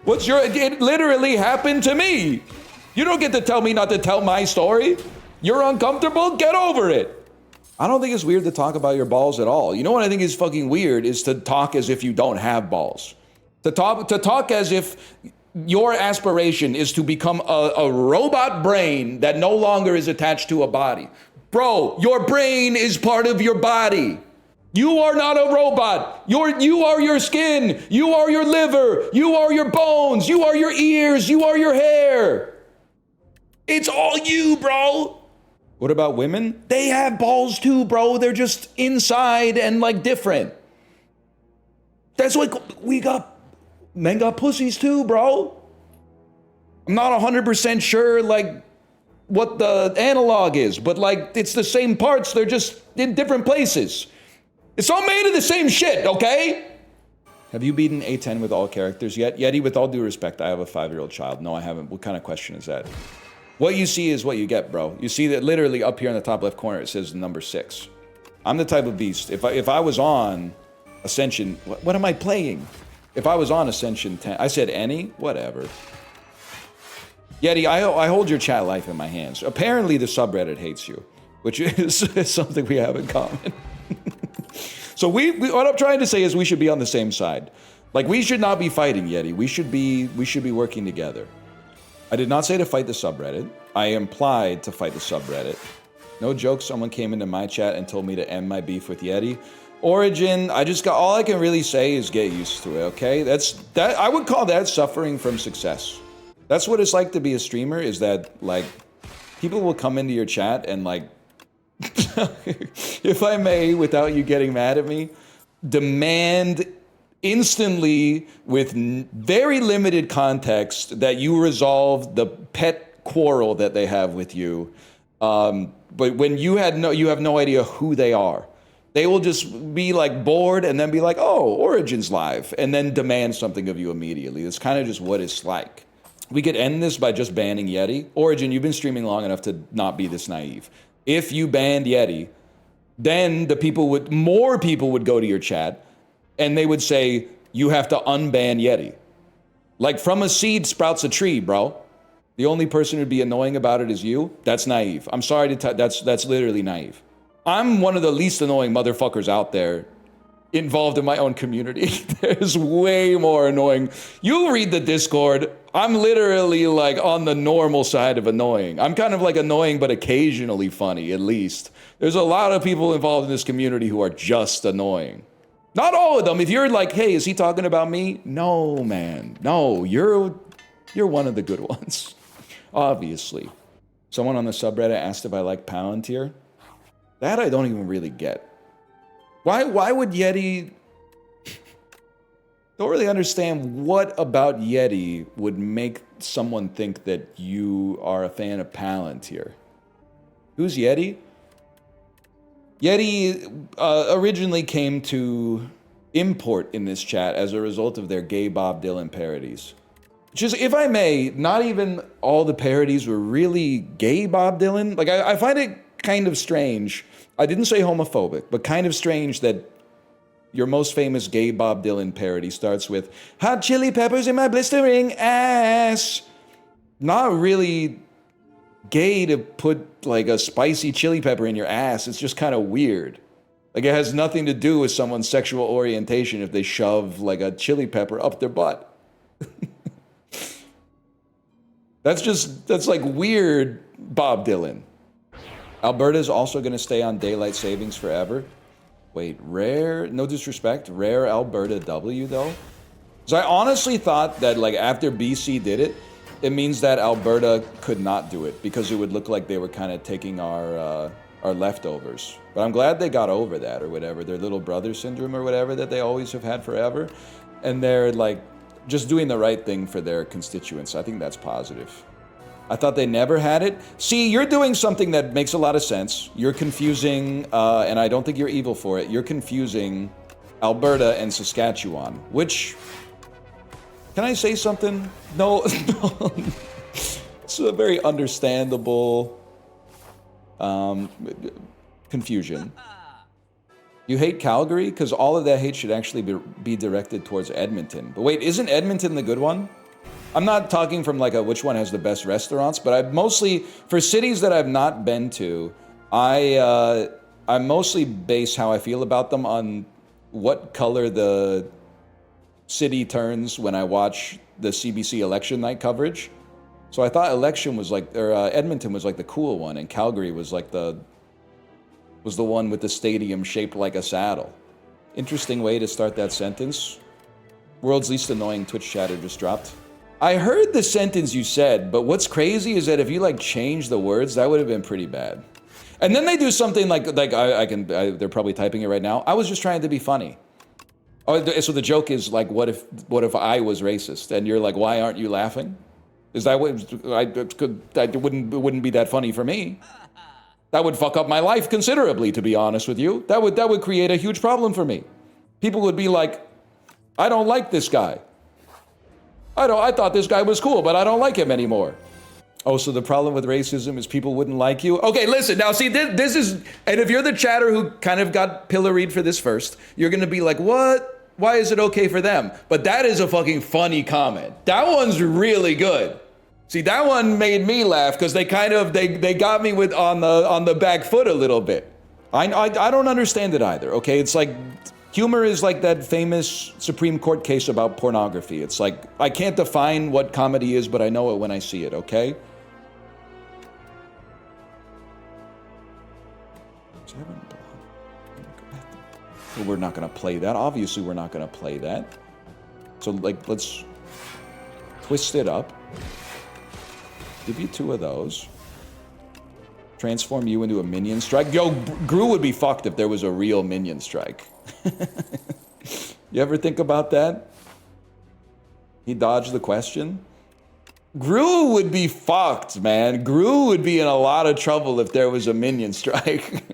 What's your... It literally happened to me. You don't get to tell me not to tell my story. You're uncomfortable? Get over it. I don't think it's weird to talk about your balls at all. You know what I think is fucking weird is to talk as if you don't have balls. To talk as if your aspiration is to become a robot brain that no longer is attached to a body. Bro, your brain is part of your body. You are not a robot. You are your skin. You are your liver. You are your bones. You are your ears. You are your hair. It's all you, bro. What about women? They have balls too, bro. They're just inside and like different. That's what men got pussies too, bro. I'm not 100% sure like what the analog is, but like it's the same parts. They're just in different places. It's all made of the same shit, okay? Have you beaten A10 with all characters yet? Yeti, with all due respect, I have a 5-year-old child. No, I haven't. What kind of question is that? What you see is what you get, bro. You see that literally up here in the top left corner, it says number 6. I'm the type of beast. If I was on Ascension, what am I playing? If I was on Ascension 10, I said any? Whatever. Yeti, I hold your chat life in my hands. Apparently the subreddit hates you, which is something we have in common. So what I'm trying to say is we should be on the same side. Like we should not be fighting, Yeti. We should be working together. I did not say to fight the subreddit. I implied to fight the subreddit. No joke, someone came into my chat and told me to end my beef with Yeti. Origin, all I can really say is get used to it, okay? I would call that suffering from success. That's what it's like to be a streamer, is that like people will come into your chat and like if I may, without you getting mad at me, demand instantly with very limited context that you resolve the pet quarrel that they have with you. But when you have no idea who they are. They will just be like bored and then be like, oh, Origin's live, and then demand something of you immediately. It's kind of just what it's like. We could end this by just banning Yeti. Origin, you've been streaming long enough to not be this naive. If you banned Yeti, then more people would go to your chat and they would say, you have to unban Yeti. Like from a seed sprouts a tree, bro. The only person who'd be annoying about it is you. That's naive. I'm sorry to that's literally naive. I'm one of the least annoying motherfuckers out there involved in my own community. There's way more annoying. You read the Discord. I'm literally like on the normal side of annoying. I'm kind of like annoying, but occasionally funny, at least. There's a lot of people involved in this community who are just annoying. Not all of them. If you're like, hey, is he talking about me? No, man. No, you're one of the good ones. Obviously. Someone on the subreddit asked if I like Palantir. That I don't even really get. Why would Yeti... Don't really understand what about Yeti would make someone think that you are a fan of Palantir. Who's Yeti? Yeti originally came to import in this chat as a result of their gay Bob Dylan parodies. Just, if I may, not even all the parodies were really gay Bob Dylan. Like, I find it kind of strange. I didn't say homophobic, but kind of strange that your most famous gay Bob Dylan parody starts with hot chili peppers in my blistering ass. Not really gay to put like a spicy chili pepper in your ass. It's just kind of weird. Like it has nothing to do with someone's sexual orientation if they shove like a chili pepper up their butt. That's like weird Bob Dylan. Alberta's also gonna stay on daylight savings forever. Wait, rare, no disrespect, rare Alberta W though? So I honestly thought that like after BC did it, it means that Alberta could not do it because it would look like they were kind of taking our leftovers. But I'm glad they got over that or whatever, their little brother syndrome or whatever that they always have had forever. And they're like just doing the right thing for their constituents. I think that's positive. I thought they never had it. See, you're doing something that makes a lot of sense. You're confusing, and I don't think you're evil for it, you're confusing Alberta and Saskatchewan, which, can I say something? No, no. It's a very understandable confusion. You hate Calgary? Because all of that hate should actually be directed towards Edmonton. But wait, isn't Edmonton the good one? I'm not talking from like a which one has the best restaurants, but I mostly, for cities that I've not been to, I mostly base how I feel about them on what color the city turns when I watch the CBC election night coverage. So I thought election was like, or Edmonton was like the cool one, and Calgary was like the one with the stadium shaped like a saddle. Interesting way to start that sentence. World's least annoying Twitch chatter just dropped. I heard the sentence you said, but what's crazy is that if you like change the words, that would have been pretty bad. And then they do something like they're probably typing it right now. I was just trying to be funny. Oh, so the joke is like, what if I was racist? And you're like, why aren't you laughing? Is that what that wouldn't be that funny for me? That would fuck up my life considerably, to be honest with you. That would create a huge problem for me. People would be like, I don't like this guy. I thought this guy was cool, but I don't like him anymore. Oh, so the problem with racism is people wouldn't like you? Okay, listen, now see, this is, and if you're the chatter who kind of got pilloried for this first, you're gonna be like, what? Why is it okay for them? But that is a fucking funny comment. That one's really good. See, that one made me laugh because they got me with on the back foot a little bit. I don't understand it either, okay? It's like, humor is like that famous Supreme Court case about pornography. It's like, I can't define what comedy is, but I know it when I see it, okay? Well, we're not gonna play that. Obviously, we're not gonna play that. So, like, let's twist it up. Give you 2 of those. Transform you into a minion strike. Yo, Gru would be fucked if there was a real minion strike. You ever think about that? He dodged the question. Gru would be fucked, man. Gru would be in a lot of trouble if there was a minion strike.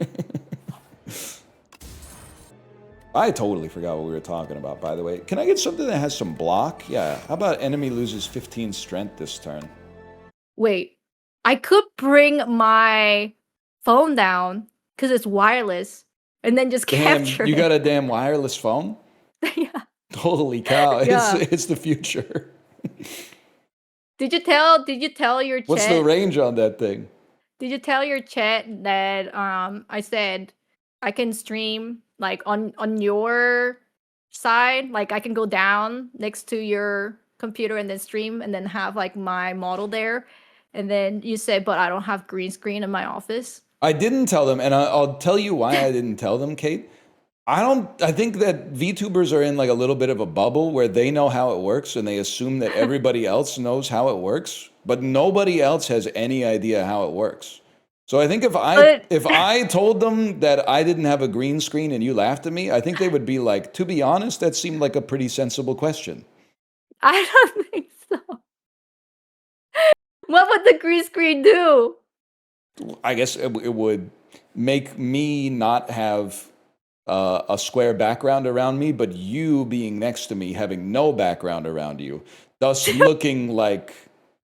I totally forgot what we were talking about, by the way. Can I get something that has some block? Yeah. How about enemy loses 15 strength this turn? Wait, I could bring my phone down because it's wireless and then just capture you it. got a damn wireless phone? Yeah. Holy cow, Yeah. It's the future. Did you tell your chat? What's the range on that thing? Did you tell your chat that I said I can stream like on your side? Like I can go down next to your computer and then stream and then have like my model there. And then you said, but I don't have green screen in my office. I didn't tell them, and I'll tell you why I didn't tell them, Kate. I think that VTubers are in like a little bit of a bubble where they know how it works and they assume that everybody else knows how it works, but nobody else has any idea how it works. So I think if I told them that I didn't have a green screen and you laughed at me, I think they would be like, to be honest, that seemed like a pretty sensible question. I don't think so. What would the green screen do? I guess it would make me not have a square background around me, but you being next to me having no background around you, thus looking like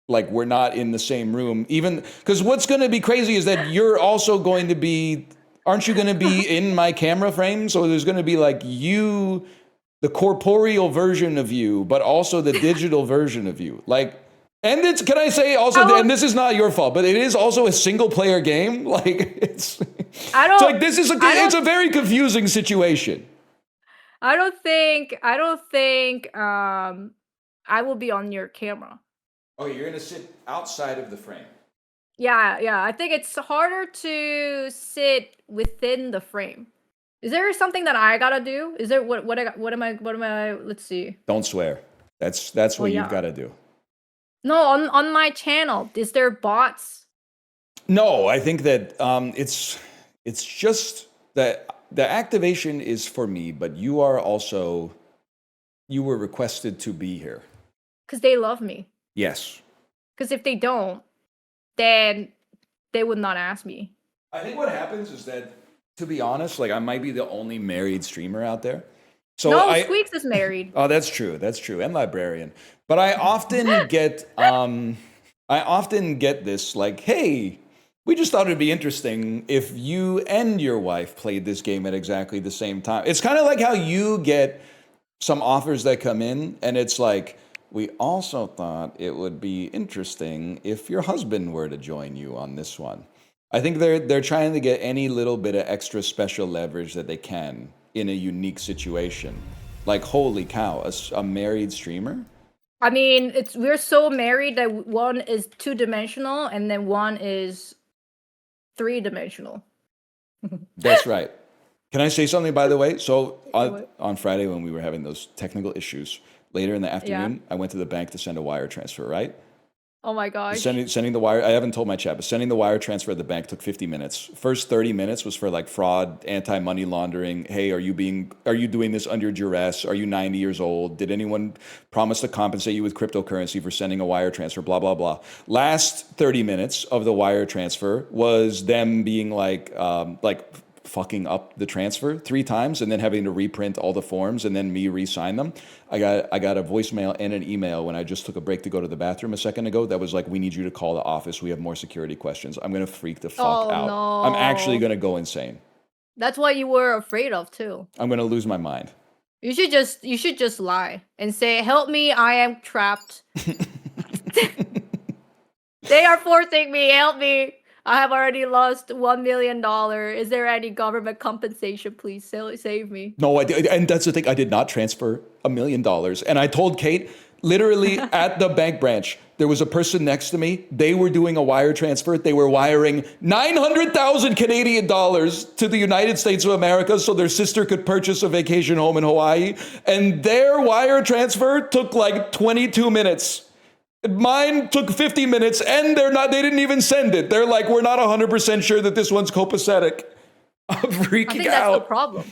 we're not in the same room. Even because what's going to be crazy is that you're also going to be, aren't you going to be in my camera frame? So there's going to be like you, the corporeal version of you, but also the digital version of you. Like, and it's, can I say also, and this is not your fault, but it is also a single player game. Like it's like this is it's a very confusing situation. I don't think I will be on your camera. Oh, you're gonna sit outside of the frame. Yeah. I think it's harder to sit within the frame. Is there something that I gotta do? Is there what am I? Let's see. Don't swear. That's what you've got to do. No, on my channel, is there bots? No, I think that it's just that the activation is for me, but you were requested to be here. Because they love me. Yes. Because if they don't, then they would not ask me. I think what happens is that, to be honest, like I might be the only married streamer out there. So no, Squeaks is married. Oh, that's true, and librarian. But I often get, this like, hey, We just thought it'd be interesting if you and your wife played this game at exactly the same time. It's kind of like how you get some offers that come in, and it's like, we also thought it would be interesting if your husband were to join you on this one. I think they're trying to get any little bit of extra special leverage that they can in a unique situation. Like, holy cow, a married streamer? I mean, we're so married that one is 2-dimensional and then one is 3-dimensional. That's right. Can I say something, by the way? So on Friday when we were having those technical issues, later in the afternoon, I went to the bank to send a wire transfer, right? Oh my gosh. Sending the wire, I haven't told my chat, but sending the wire transfer at the bank took 50 minutes. First 30 minutes was for like fraud, anti-money laundering. Hey, are you doing this under duress? Are you 90 years old? Did anyone promise to compensate you with cryptocurrency for sending a wire transfer? Blah, blah, blah. Last 30 minutes of the wire transfer was them being like fucking up the transfer 3 times and then having to reprint all the forms and then me re-sign them. I got a voicemail and an email when I just took a break to go to the bathroom a second ago that was like, we need you to call the office. We have more security questions. I'm going to freak the fuck out. No. I'm actually going to go insane. That's what you were afraid of too. I'm going to lose my mind. You should just lie and say, "Help me, I am trapped." They are forcing me, help me. I have already lost $1 million. Is there any government compensation? Please save me. No, and that's the thing. I did not transfer $1 million. And I told Kate, literally at the bank branch, there was a person next to me. They were doing a wire transfer. They were wiring 900,000 Canadian dollars to the United States of America so their sister could purchase a vacation home in Hawaii. And their wire transfer took like 22 minutes. Mine took 50 minutes and they didn't even send it. They're like, we're not 100% sure that this one's copacetic. I'm freaking out. I think that's the problem.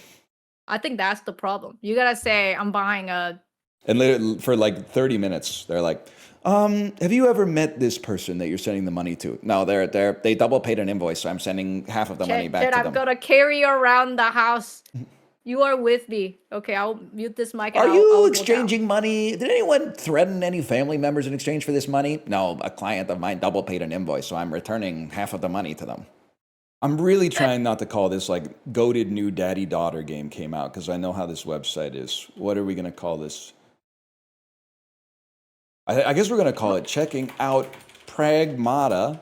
I think that's the problem. You gotta say, I'm buying a... And later, for like 30 minutes, they're like, have you ever met this person that you're sending the money to? No, they double paid an invoice, so I'm sending half of the money back to them. I'm gonna carry you around the house. You are with me. Okay, I'll mute this mic. Are you exchanging money? Did anyone threaten any family members in exchange for this money? No, a client of mine double paid an invoice, so I'm returning half of the money to them. I'm really trying not to call this like goated new daddy-daughter game came out because I know how this website is. What are we going to call this? I guess we're going to call it checking out PRAGMATA.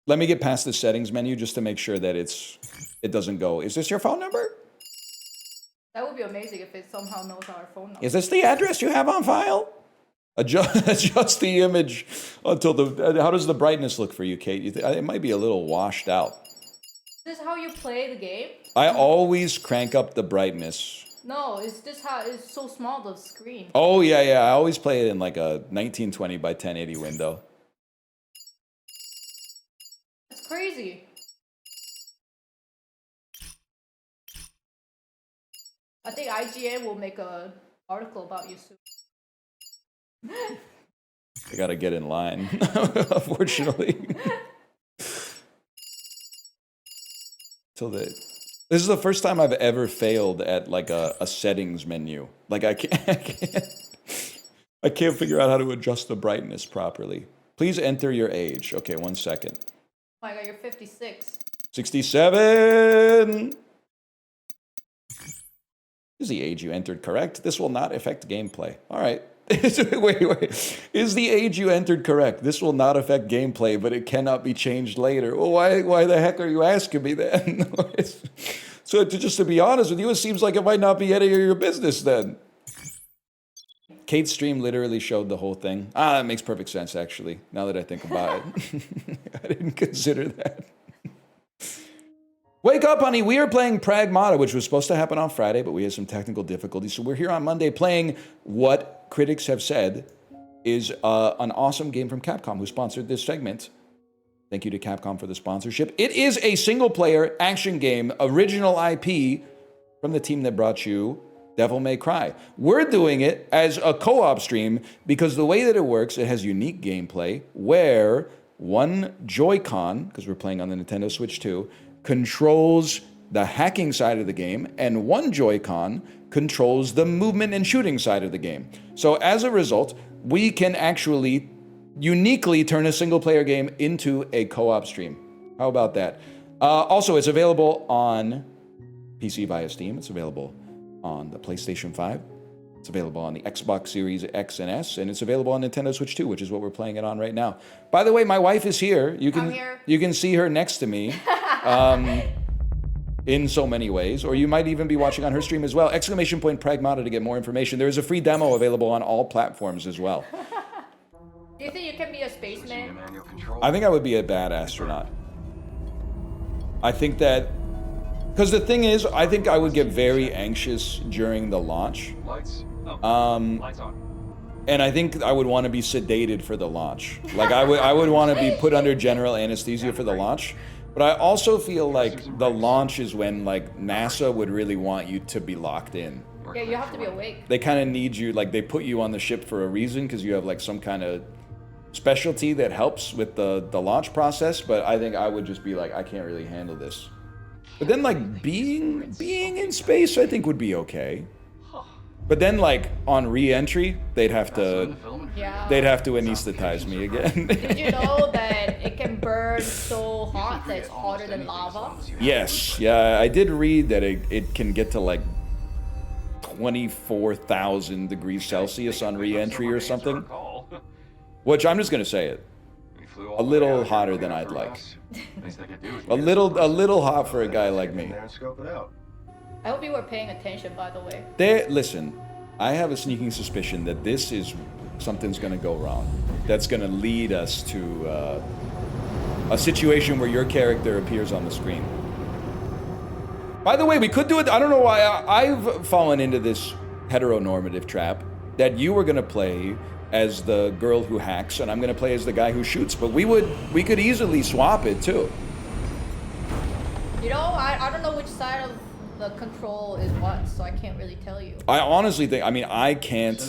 Let me get past the settings menu just to make sure that it doesn't go. Is this your phone number? That would be amazing if it somehow knows our phone number. Is this the address you have on file? Adjust the image until how does the brightness look for you, Kate? It might be a little washed out. Is this how you play the game? I always crank up the brightness. No, is this how it's so small, the screen? Oh, yeah. I always play it in like a 1920 by 1080 window. That's crazy. I think IGN will make an article about you soon. I gotta get in line, unfortunately. This is the first time I've ever failed at like a settings menu. Like I can't figure out how to adjust the brightness properly. Please enter your age. Okay, 1 second. Oh my god, you're 56. 67! Is the age you entered correct? This will not affect gameplay. All right. Wait. Is the age you entered correct? This will not affect gameplay, but it cannot be changed later. Well, why the heck are you asking me then? So just to be honest with you, it seems like it might not be any of your business then. Kate's stream literally showed the whole thing. That makes perfect sense, actually, now that I think about it. I didn't consider that. Wake up, honey. We are playing PRAGMATA, which was supposed to happen on Friday, but we had some technical difficulties. So we're here on Monday playing what critics have said is an awesome game from Capcom, who sponsored this segment. Thank you to Capcom for the sponsorship. It is a single-player action game, original IP from the team that brought you Devil May Cry. We're doing it as a co-op stream because the way that it works, it has unique gameplay where one Joy-Con, because we're playing on the Nintendo Switch 2, controls the hacking side of the game, and one Joy-Con controls the movement and shooting side of the game. So as a result, we can actually uniquely turn a single-player game into a co-op stream. How about that? Also, it's available on PC via Steam. It's available on the PlayStation 5. It's available on the Xbox Series X and S, and it's available on Nintendo Switch 2, which is what we're playing it on right now. By the way, my wife is here. I'm here. You can see her next to me. In so many ways, or you might even be watching on her stream as well. ! Pragmata to get more information. There is a free demo available on all platforms as well. Do you think you can be a spaceman? I think I would be a bad astronaut. I think that, because the thing is, I think I would get very anxious during the launch. Lights on. And I think I would want to be sedated for the launch. Like I would want to be put under general anesthesia for the launch. But I also feel like the launch is when like NASA would really want you to be locked in. Yeah, you have to be awake. They kind of need you, like they put you on the ship for a reason because you have like some kind of specialty that helps with the launch process. But I think I would just be like, I can't really handle this. But then like being in space, I think would be okay. But then like on re-entry, they'd have to anesthetize me again. Did you know that it can burn so hot that it's hotter than lava? Yes, yeah, I did read that it can get to like 24,000 degrees Celsius on re-entry or something. Which I'm just gonna say it. A little hotter than I'd like. A little hot for a guy like me. I hope you were paying attention, by the way. Listen, I have a sneaking suspicion that this is something's gonna go wrong. That's gonna lead us to a situation where your character appears on the screen. By the way, we could do it. I don't know why I've fallen into this heteronormative trap that you were gonna play as the girl who hacks, and I'm gonna play as the guy who shoots. But we could easily swap it too. You know, I don't know which side of the control is what, so I can't really tell you. I honestly think, I can't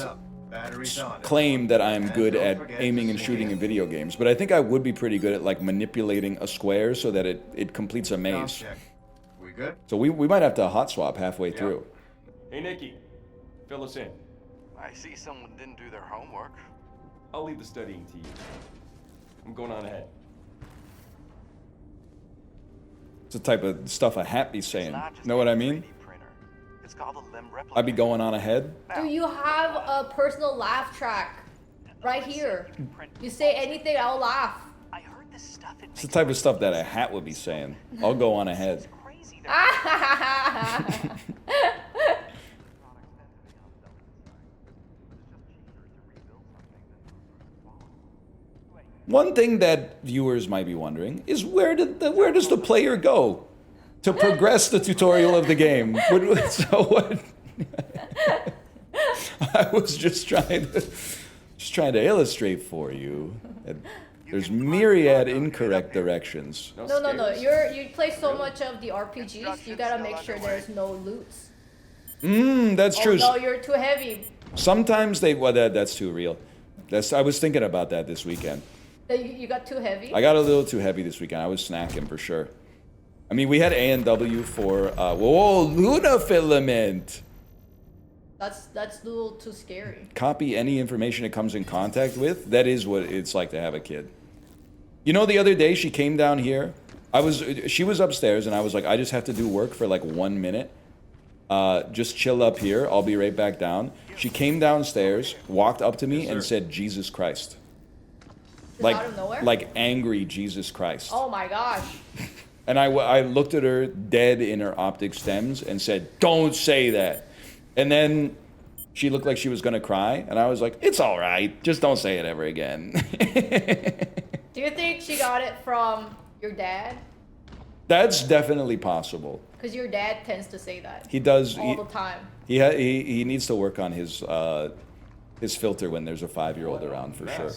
claim that I'm good at aiming and shooting in video games, but I think I would be pretty good at like manipulating a square so that it completes a maze. We good? So we might have to hot swap halfway through. Hey, Nikki, fill us in. I see someone didn't do their homework. I'll leave the studying to you. I'm going on ahead. It's the type of stuff a hat be saying. It's Know what I mean? 3D printer. It's called a limb replicator. I'd be going on ahead. Do you have a personal laugh track right here? You say anything, I'll laugh. I heard this stuff. It's the type of stuff that a hat would be saying. I'll go on ahead. Crazy. One thing that viewers might be wondering is where does the player go to progress the tutorial of the game? What? I was just trying to illustrate for you. There's myriad incorrect directions. No. You play so much of the RPGs, you gotta make sure there's no loots. That's true. Oh no, you're too heavy. Sometimes that's too real. I was thinking about that this weekend. You got too heavy? I got a little too heavy this weekend. I was snacking for sure. I mean, we had A&W for whoa, Luna filament. That's a little too scary. Copy any information it comes in contact with. That is what it's like to have a kid. You know, the other day she came down here. She was upstairs, and I was like, I just have to do work for like 1 minute. Just chill up here. I'll be right back down. She came downstairs, walked up to me, and said, "Jesus Christ." Just out of nowhere? Like angry Jesus Christ. Oh my gosh. And I looked at her dead in her optic stems and said, "Don't say that." And then she looked like she was gonna cry, and I was like, "It's all right. Just don't say it ever again." Do you think she got it from your dad? That's definitely possible. Because your dad tends to say that. He does all the time. He needs to work on his filter when there's a 5-year-old around for sure.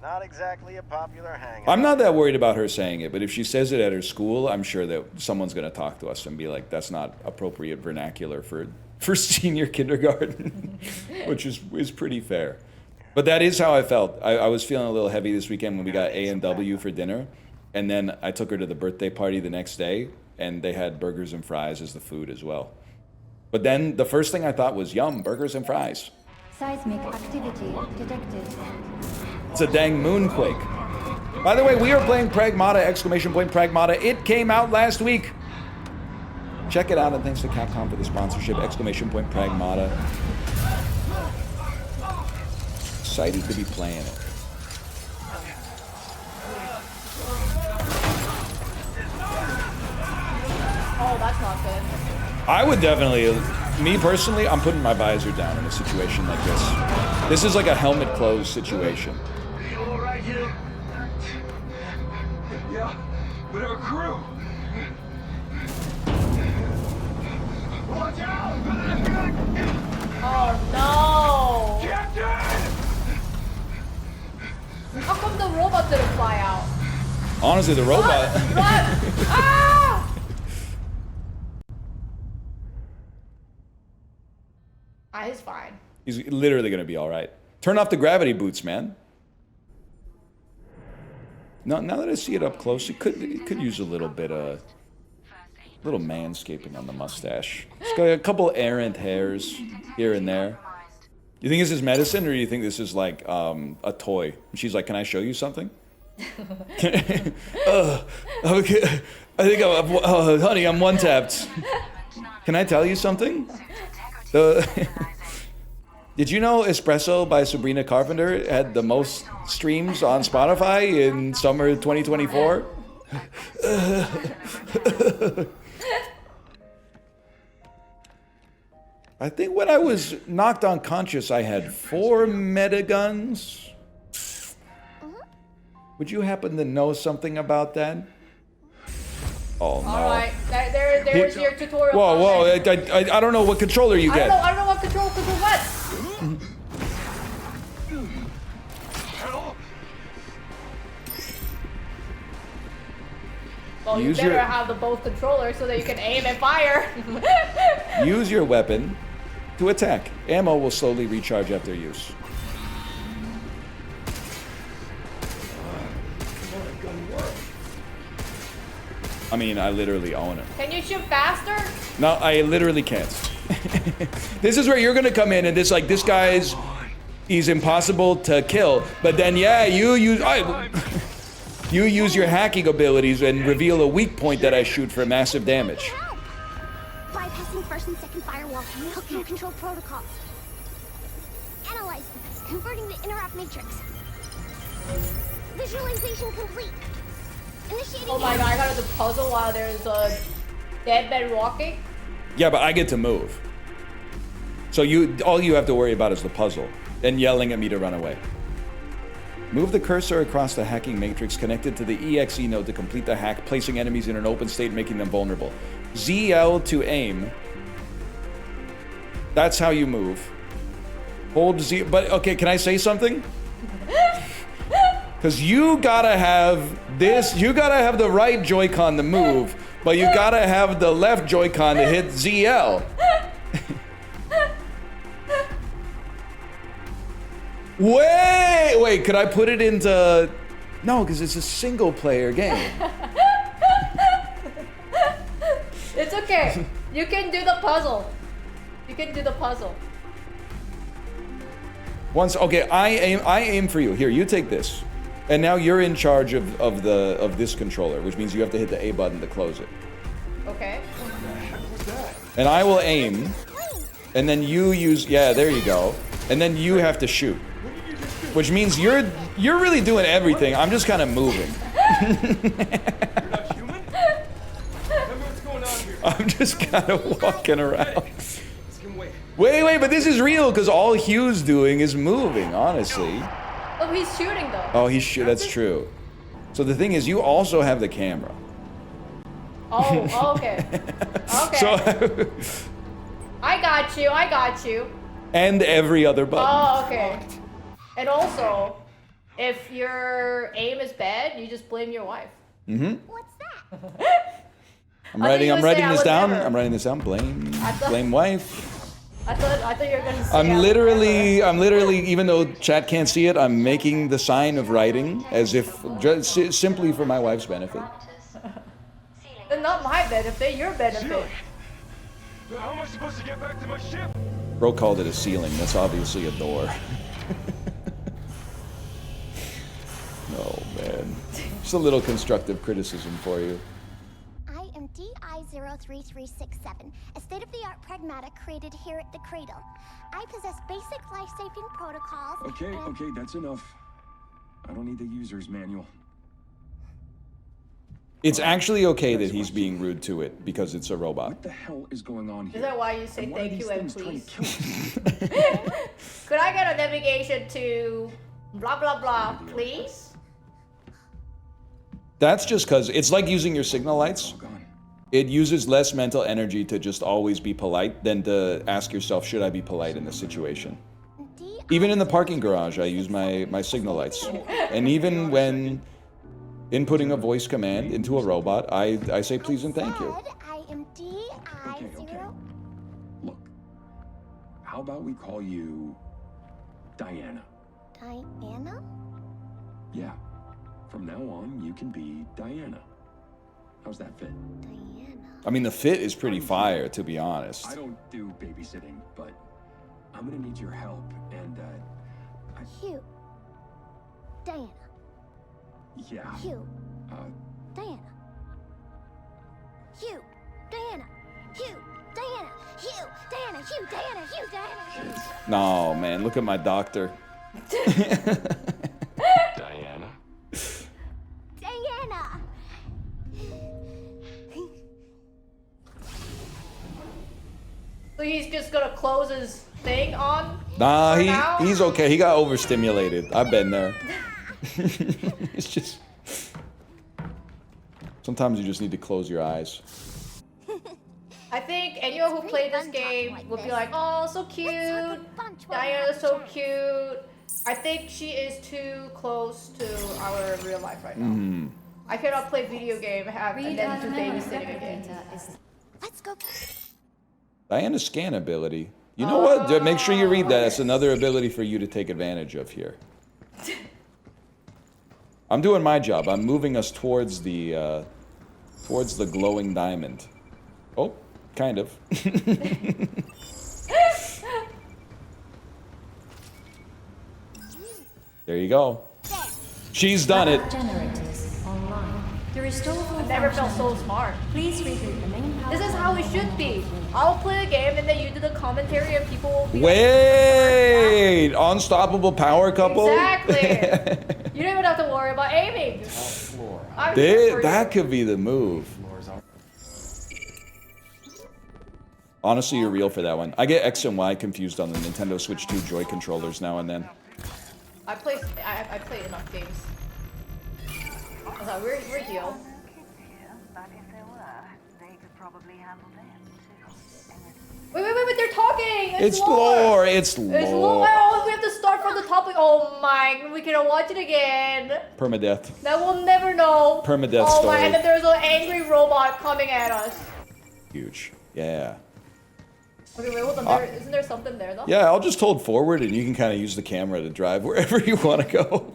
Not exactly a popular hangout. I'm not that worried about her saying it, but if she says it at her school, I'm sure that someone's going to talk to us and be like, "That's not appropriate vernacular for senior kindergarten," which is pretty fair. But that is how I felt. I was feeling a little heavy this weekend when we got A&W for dinner, and then I took her to the birthday party the next day, and they had burgers and fries as the food as well. But then the first thing I thought was, yum, burgers and fries. Seismic activity detected. It's a dang moonquake. By the way, we are playing Pragmata, exclamation point Pragmata. It came out last week. Check it out, and thanks to Capcom for the sponsorship, exclamation point Pragmata. Excited to be playing it. Oh, that's not good. I would definitely, me personally, I'm putting my visor down in a situation like this. This is like a helmet closed situation. You all right here? Yeah, but our crew. Watch out! Oh no! Captain! How come the robot didn't fly out? Honestly, the robot. What? Ah! He's fine. He's literally gonna be all right. Turn off the gravity boots, man. Now that I see it up close, it could use a little bit of little manscaping on the mustache. It's got a couple errant hairs here and there. You think this is medicine, or do you think this is like a toy? She's like, "Can I show you something?" Okay. I think honey, I'm one tapped. Can I tell you something? Did you know Espresso by Sabrina Carpenter had the most streams on Spotify in summer 2024? I think when I was knocked unconscious, I had 4 metaguns. Would you happen to know something about that? Oh no. Alright, there's your tutorial. Whoa, I don't know what controller you get. I don't know what control what. Well, you better have the both controllers so that you can aim and fire. Use your weapon to attack. Ammo will slowly recharge after use. I mean, I literally own it. Can you shoot faster? No, I literally can't. This is where you're gonna come in and it's like, this guy's, he's impossible to kill. But then, yeah, you use your hacking abilities and reveal a weak point that I shoot for massive damage. Bypassing first and second firewall, hooking control protocols. Analyze, converting the interrupt matrix. Visualization complete. Initiating. Oh my god, I gotta do puzzle while there's a dead man walking. Yeah, but I get to move. So all you have to worry about is the puzzle and yelling at me to run away. Move the cursor across the hacking matrix connected to the EXE node to complete the hack, placing enemies in an open state, making them vulnerable. ZL to aim. That's how you move. Hold Z, but okay, can I say something? Because you gotta have this, you gotta have the right Joy-Con to move, but you gotta have the left Joy-Con to hit ZL. Wait, could I put it into... No, because it's a single player game. It's okay. You can do the puzzle. You can do the puzzle. Once, okay, I aim for you. Here, you take this. And now you're in charge of this controller, which means you have to hit the A button to close it. Okay. And I will aim, and then you use, yeah, there you go. And then you have to shoot. Which means you're really doing everything. I'm just kind of moving. You're not human? Tell me what's going on here. I'm just kind of walking around. Let's get him away. Wait, but this is real because all Hugh's doing is moving, honestly. Oh, he's shooting though. Oh, that's true. So the thing is, you also have the camera. Oh, okay. Okay. So, I got you. and every other button. Oh, okay. And also, if your aim is bad, you just blame your wife. Mm-hmm. What's that? I'm writing this down. never. I'm writing this down. Blame wife. I thought you were gonna say. I'm literally, even though chat can't see it, I'm making the sign of writing as if just simply for my wife's benefit. And not my benefit, your benefit. How am I supposed to get back to my ship? Bro called it a ceiling. That's obviously a door. Oh man. Just a little constructive criticism for you. I am DI-03367, a state-of-the-art pragmata created here at the Cradle. I possess basic life-saving protocols. Okay, and- okay, that's enough. I don't need the user's manual. It's actually okay that he's being rude to it because it's a robot. What the hell is going on here? Is that why you say And why are thank these you and things trying please? to kill us? Could I get a navigation to blah blah blah, please? That's just because it's like using your signal lights. All gone. It uses less mental energy to just always be polite than to ask yourself, should I be polite in this situation? Even in the parking garage, I use my signal lights. And even when inputting a voice command into a robot, I say please and thank you. I am Okay, DI-0... okay. Look, how about we call you Diana? Diana? Yeah. From now on, you can be Diana. How's that fit? Diana. I mean, the fit is pretty fire, to be honest. I don't do babysitting, but I'm gonna need your help, and Hugh. Diana. yeah. Hugh. Diana. Hugh. Diana. Hugh. Diana. Hugh. Diana. Hugh. Diana. Hugh. Diana. Hugh. No, man, look at my doctor. Diana. Diana. So he's just gonna close his thing on? Nah, For now? he's okay. He got overstimulated. I've been there. It's just... Sometimes you just need to close your eyes. I think anyone who played this game would be like, oh, so cute. Diana's so cute. I think she is too close to our real life right now. I cannot play video game and then do babysitting again. Let's go. Diana's scan ability. You know what? Make sure you read that. It's another ability for you to take advantage of here. I'm doing my job. I'm moving us towards the glowing diamond. Oh, kind of. There you go. She's done it. Generators online. To restore full I never felt so functionality, smart. please reboot the main power. This is how it should be. I'll play a game and then you do the commentary and people will be Wait! Unstoppable power couple? Exactly. You don't even have to worry about aiming. I'm here for That you. could be the move. Honestly, you're real for that one. I get X and Y confused on the Nintendo Switch 2 Joy controllers now and then. I play enough games. I was like, we're healed. Wait, they're talking! It's lore! It's It's lore! lore. Oh, we have to start from the topic. Oh my, we cannot watch it again. Permadeath. That we'll never know. Permadeath Oh story. my, and then there's an angry robot coming at us. Huge. Yeah. Okay, wait, hold on. Isn't there something there though? Yeah, I'll just hold forward and you can kind of use the camera to drive wherever you want to go.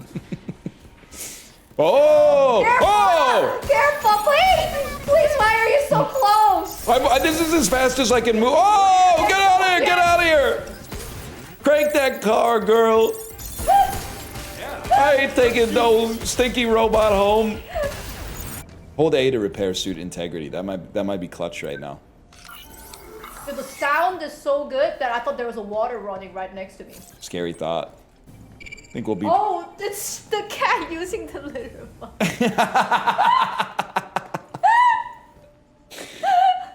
Oh! Careful! Oh! Careful, please! Please, why are you so close? This is as fast as I can move. Oh! Get out of here! Get out of here! Crank that car, girl. I ain't taking no stinky robot home. Hold A to repair suit integrity. That might be clutch right now. Dude, the sound is so good that I thought there was a water running right next to me. Scary thought. I think we'll be. Oh, it's the cat using the litter box.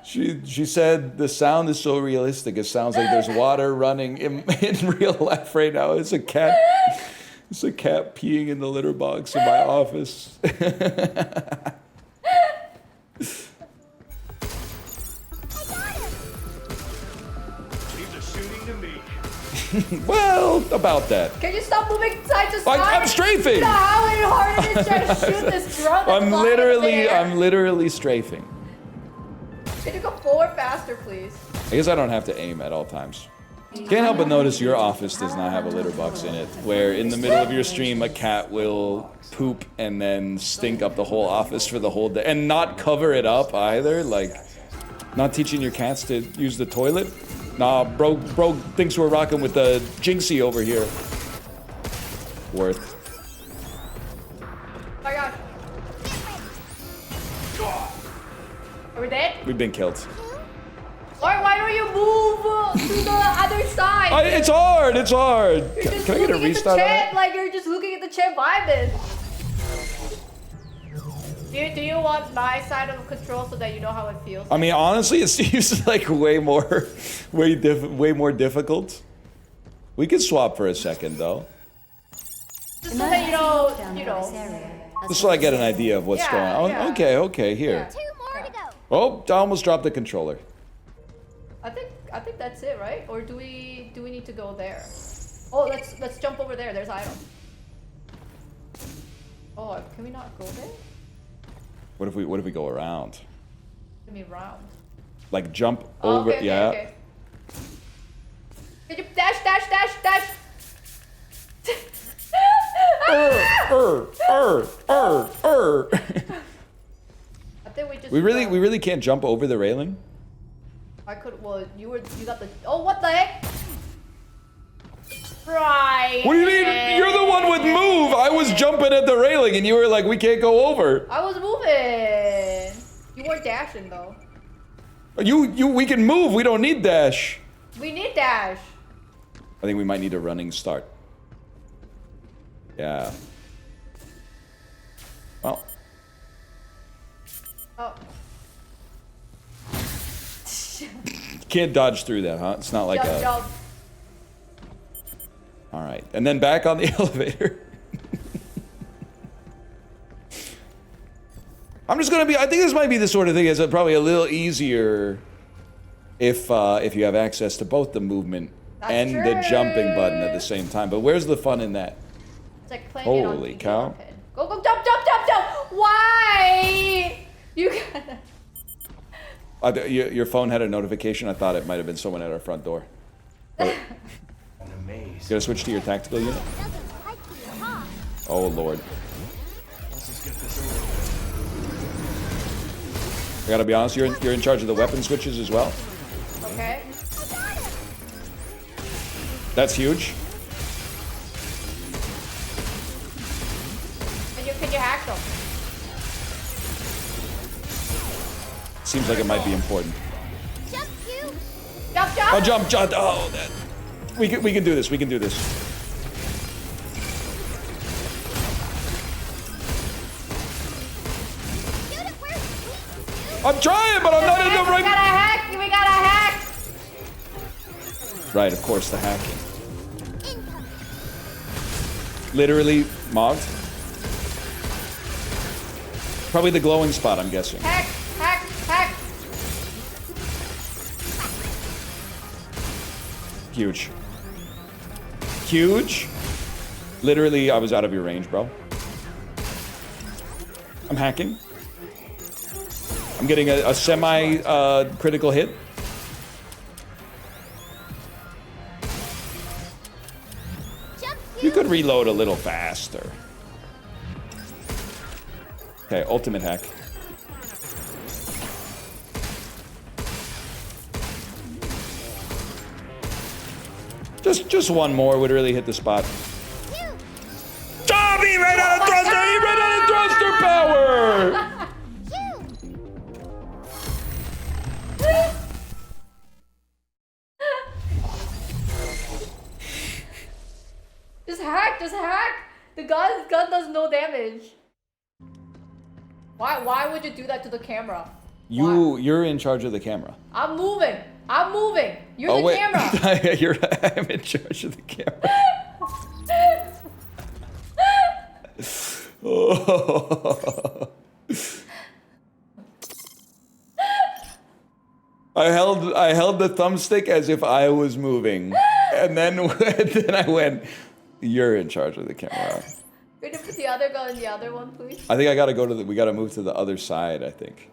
She said the sound is so realistic. It sounds like there's water running in real life right now. It's a cat. It's a cat peeing in the litter box in my office. Well, about that. Can you stop moving side to side? I'm strafing. You know how hard it is trying to shoot this drone that's flying in the air? I'm literally strafing. Can you go forward faster, please? I guess I don't have to aim at all times. Can't help but notice your office does not have a litter box in it, where in the middle of your stream a cat will poop and then stink up the whole office for the whole day, and not cover it up either. Like, not teaching your cats to use the toilet. Nah, bro thinks we're rocking with the Jinxie over here. Worth. Oh my god. We're dead? We've been killed. Why don't you move to the other side? It's hard. It's hard. You're just Can I get a looking at restart the on chat that? like you're just looking at the chat vibing. Do you want my side of control so that you know how it feels? I mean, honestly, it seems like way more difficult. We could swap for a second, though. Just so that you know, Just so I get an idea of what's going on. yeah. Okay, here. Yeah. 2 more to go. Oh, I almost dropped the controller. I think that's it, right? Or do we need to go there? Oh, let's jump over there. There's item. Oh, can we not go there? What if we go around? Give me round. Like jump Oh, over, okay, yeah. Okay. Can you dash? I think we just. We really can't jump over the railing. I could. Well, you got the. Oh, what the heck? Right. What do you mean? You're the one with move. I was jumping at the railing, and you were like, "We can't go over." I was moving. You weren't dashing though. We can move. We don't need dash. We need dash. I think we might need a running start. Yeah. Well, Oh. can't dodge through that, huh? It's not like a. Jump. All right, and then back on the elevator. I'm just gonna be. I think this might be the sort of thing that's probably a little easier if you have access to both the movement That's and the true. jumping button at the same time. But where's the fun in that? It's like playing it on Holy TV cow. arcade. Go, jump! Why? You gotta... Your phone had a notification. I thought it might have been someone at our front door. An amaze. You gotta switch to your tactical unit. Doesn't like you, huh? Oh lord. Let's just get this over. I gotta be honest. You're in charge of the weapon switches as well. Okay. I got him. That's huge. Can you hack them? Seems like it might be important. Jump, you. Jump! Oh, jump! Oh, that. We can do this. We can do this. Shoot it where it's weak, I'm trying, but I'm not in the We gotta right. hack! We gotta hack! Right, of course, the hacking. you. Incoming. Literally mogged. Probably the glowing spot, I'm guessing. Hack! Huge. Huge. Literally, I was out of your range, bro. I'm hacking. I'm getting a semi critical hit. Jump, You could reload a little faster. Okay, ultimate hack. Just one more would really hit the spot. you. Stop! He ran out of thruster! He ran out of thruster power! You. Just hack! The gun does no damage. Why would you do that to the camera? You're in charge of the camera. I'm moving. You're Oh the wait, camera. I'm in charge of the camera. Oh. I held the thumbstick as if I was moving, and then I went. You're in charge of the camera. Could you put the other gun in the other one, please? I think I gotta go to we gotta move to the other side, I think.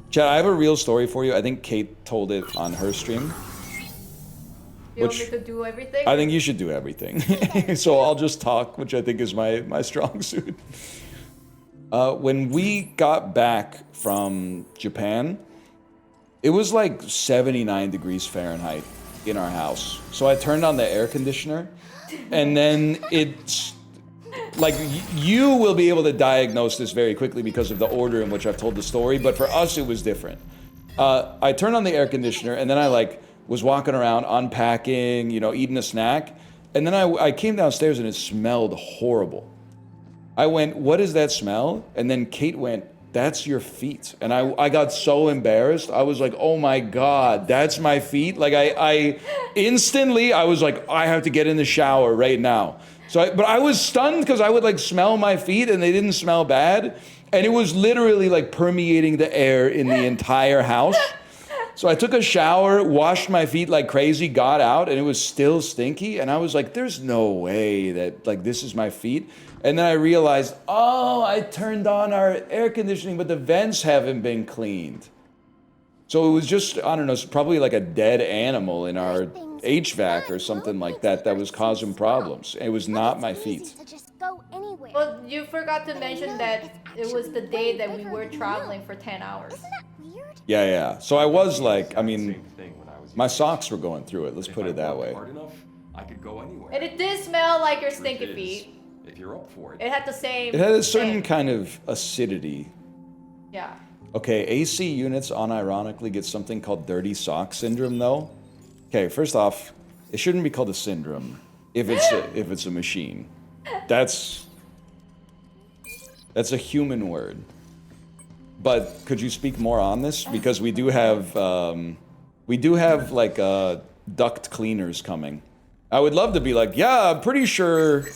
Chad, I have a real story for you. I think Kate told it on her stream. You want me to do everything? I think you should do everything. So I'll just talk, which I think is my strong suit. When we got back from Japan, it was like 79 degrees Fahrenheit in our house. So I turned on the air conditioner, and then it like, you will be able to diagnose this very quickly because of the order in which I've told the story, but for us, it was different. I turned on the air conditioner, and then I, like, was walking around, unpacking, you know, eating a snack, and then I came downstairs, and it smelled horrible. I went, what is that smell? And then Kate went, that's your feet. And I got so embarrassed. I was like, oh my God, that's my feet? Like, I instantly, I was like, I have to get in the shower right now. But I was stunned because I would like smell my feet and they didn't smell bad. And it was literally like permeating the air in the entire house. So I took a shower, washed my feet like crazy, got out, and it was still stinky. And I was like, there's no way that like this is my feet. And then I realized, oh, I turned on our air conditioning, but the vents haven't been cleaned. So it was just, I don't know, it's probably like a dead animal in our HVAC or something like that was causing problems. It was not my feet. Well, you forgot to mention that it was the day that we were traveling for 10 hours. Isn't that weird? Yeah. So I was like, I mean, Same thing when I was my young. socks were going through it. Let's If put I it that worked way. hard enough, I could go anywhere. And it did smell like your Truth stinky is, feet. If you're up for it. It had the same. It had a certain thing. kind of acidity. Yeah. Okay, AC units unironically get something called dirty sock syndrome, though. Okay, first off, it shouldn't be called a syndrome if it's a machine. That's a human word. But could you speak more on this? Because we do have like duct cleaners coming. I would love to be like, yeah, I'm pretty sure.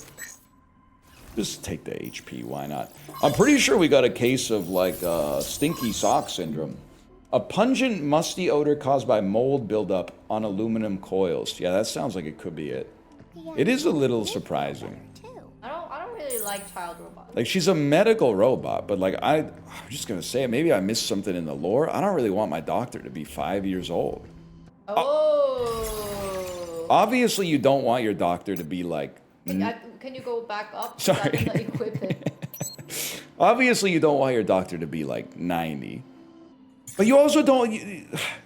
Just take the HP, why not? I'm pretty sure we got a case of like stinky sock syndrome. A pungent, musty odor caused by mold buildup on aluminum coils. Yeah, that sounds like it could be it. It is a little surprising. I don't really like child robots. Like, she's a medical robot, but like, I'm just gonna say it, maybe I missed something in the lore. I don't really want my doctor to be 5 years old. Oh. Obviously, you don't want your doctor to be like... Can you go back up? So I Sorry. can equip it. Obviously, you don't want your doctor to be like 90. But you also don't...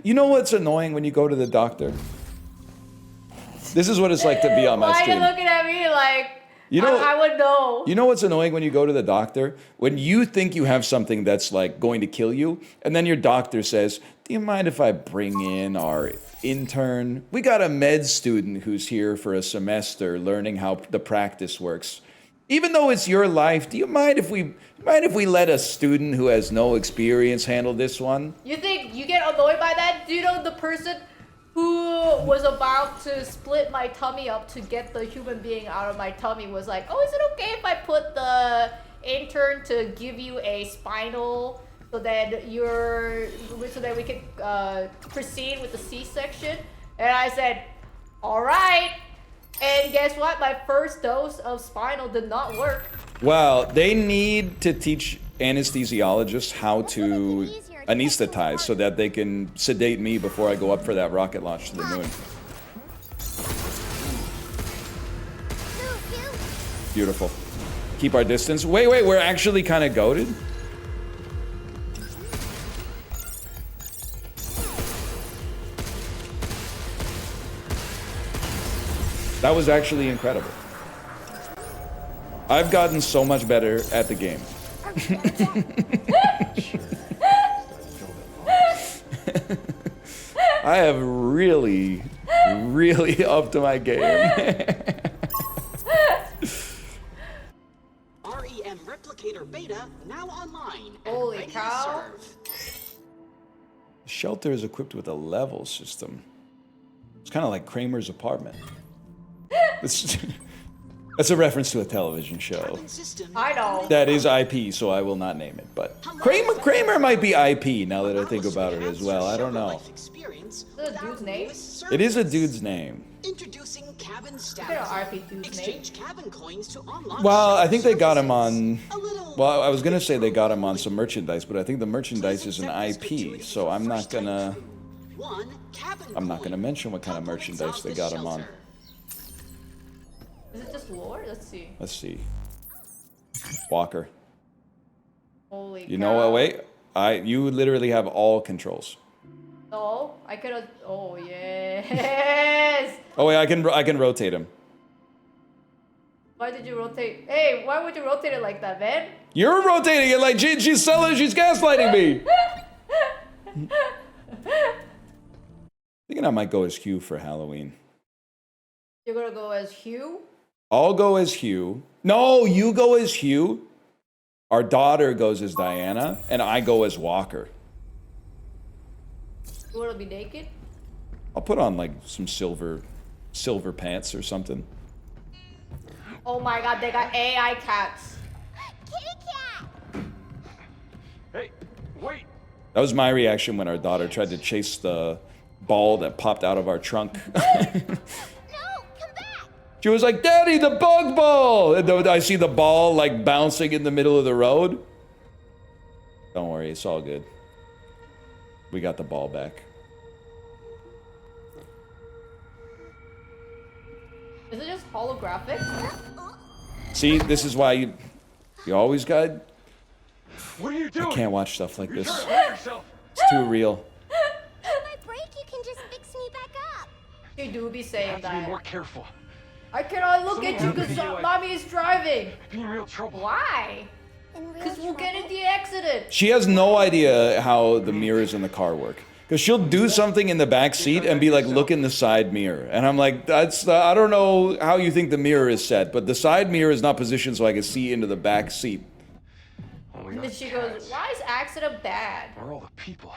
You know what's annoying when you go to the doctor? This is what it's like to be on my Why stream. are you looking at me like... You know, I would know. You know what's annoying when you go to the doctor? When you think you have something that's like going to kill you, and then your doctor says, do you mind if I bring in our intern? We got a med student who's here for a semester learning how the practice works. Even though it's your life, do you mind if we let a student who has no experience handle this one? You think you get annoyed by that? Do you know the person who was about to split my tummy up to get the human being out of my tummy was like, oh, is it okay if I put the intern to give you a spinal so that we can proceed with the C-section? And I said, all right. And guess what? My first dose of spinal did not work. Well, they need to teach anesthesiologists how to anesthetize so that they can sedate me before I go up for that rocket launch to the moon. Beautiful. Keep our distance. Wait, we're actually kind of goated? That was actually incredible. I've gotten so much better at the game. I have really upped my game. REM Replicator Beta now online. and Holy ready to cow. serve. The shelter is equipped with a level system. It's kind of like Kramer's apartment. That's a reference to a television show. Cabin system I know. That is IP, so I will not name it. But Kramer might be IP now that I think about it as well. I don't know. Is it a dude's name? It is a dude's name. Introducing cabin Is status. there an RP dude's name? Exchange cabin coins to unlock. Well, I think they got services. him on... A little Well, I was gonna say they got him on some merchandise, but I think the merchandise is an IP, so I'm not gonna mention what kind of merchandise they got him on. Is it just lore? Let's see. Let's see. Walker. Holy You know what? cow. Wait. You literally have all controls. No, I could have. Oh yes. Oh wait, I can rotate him. Why did you rotate? Hey, why would you rotate it like that, man? You're rotating it like she's selling, she's gaslighting me. Thinking I might go as Hugh for Halloween. You're gonna go as Hugh? I'll go as Hugh. No, you go as Hugh. Our daughter goes as Diana, and I go as Walker. You wanna be naked? I'll put on like some silver pants or something. Oh my god, they got AI cats. Kitty cat! Hey, wait! That was my reaction when our daughter tried to chase the ball that popped out of our trunk. No, come back! She was like, "Daddy, the bug ball!" And I see the ball like bouncing in the middle of the road. Don't worry, it's all good. We got the ball back. Is it just holographic? See, this is why you always got. What are you doing? I can't watch stuff like You're this. trying to hurt yourself. It's too real. If I break, you can just fix me back up. You do be You saying have to be that. more careful. I cannot look Something at you happened because to you, like- mommy is driving. Be in real trouble. Why? In real Because we'll get in trouble? the accident. She has no idea how the mirrors in the car work. Because she'll do something in the back seat and be like, look in the side mirror. And I'm like, I don't know how you think the mirror is set, but the side mirror is not positioned so I can see into the back seat. Oh, we And are then she goes, why is accident bad? Where are all the people?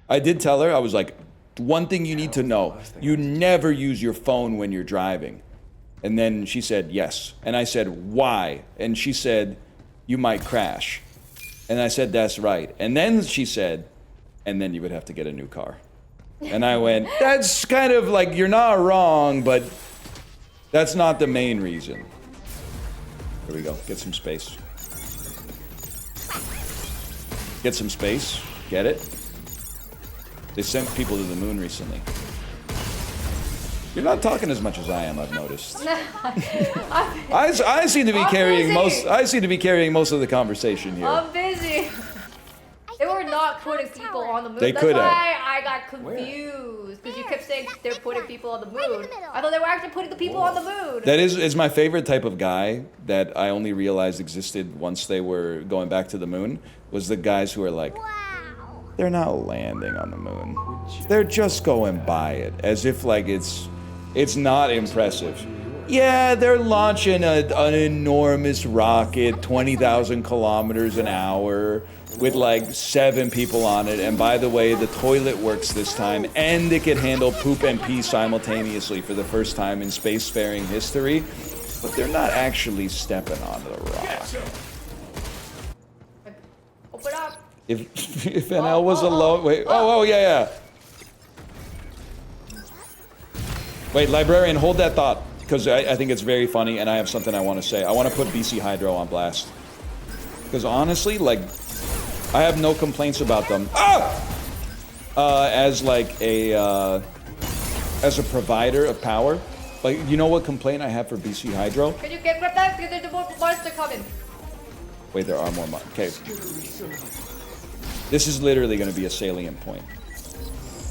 I did tell her, I was like, one thing you need to know, you never use your phone when you're driving. And then she said, yes. And I said, why? And she said, you might crash. And I said, that's right. And then she said, and then you would have to get a new car. And I went, that's kind of like, you're not wrong, but that's not the main reason. Here we go, get some space. Get some space, get it? They sent people to the moon recently. You're not talking as much as I am, I've noticed. I seem to be carrying busy. I seem to be carrying most of the conversation here. I'm busy. They were not putting people on the moon. They That's could have. why I got confused. Because you kept saying they're putting people on the moon. I thought they were actually putting the people on the moon. That is my favorite type of guy that I only realized existed once they were going back to the moon, was the guys who are like, Wow. they're not landing on the moon. They're just going by it, as if like it's not impressive. Yeah, they're launching an enormous rocket, 20,000 kilometers an hour, with like 7 people on it. And by the way, the toilet works this time, and it can handle poop and pee simultaneously for the first time in spacefaring history. But they're not actually stepping on the rock. Open up. If NL was alone, wait, yeah. Wait, librarian, hold that thought, because I think it's very funny, and I have something I want to say. I want to put BC Hydro on blast, because honestly, like, I have no complaints about them. As like as a provider of power, like, you know what complaint I have for BC Hydro? Can you get grab that? There's more monster coming. Wait, there are more. Okay, this is literally going to be a salient point.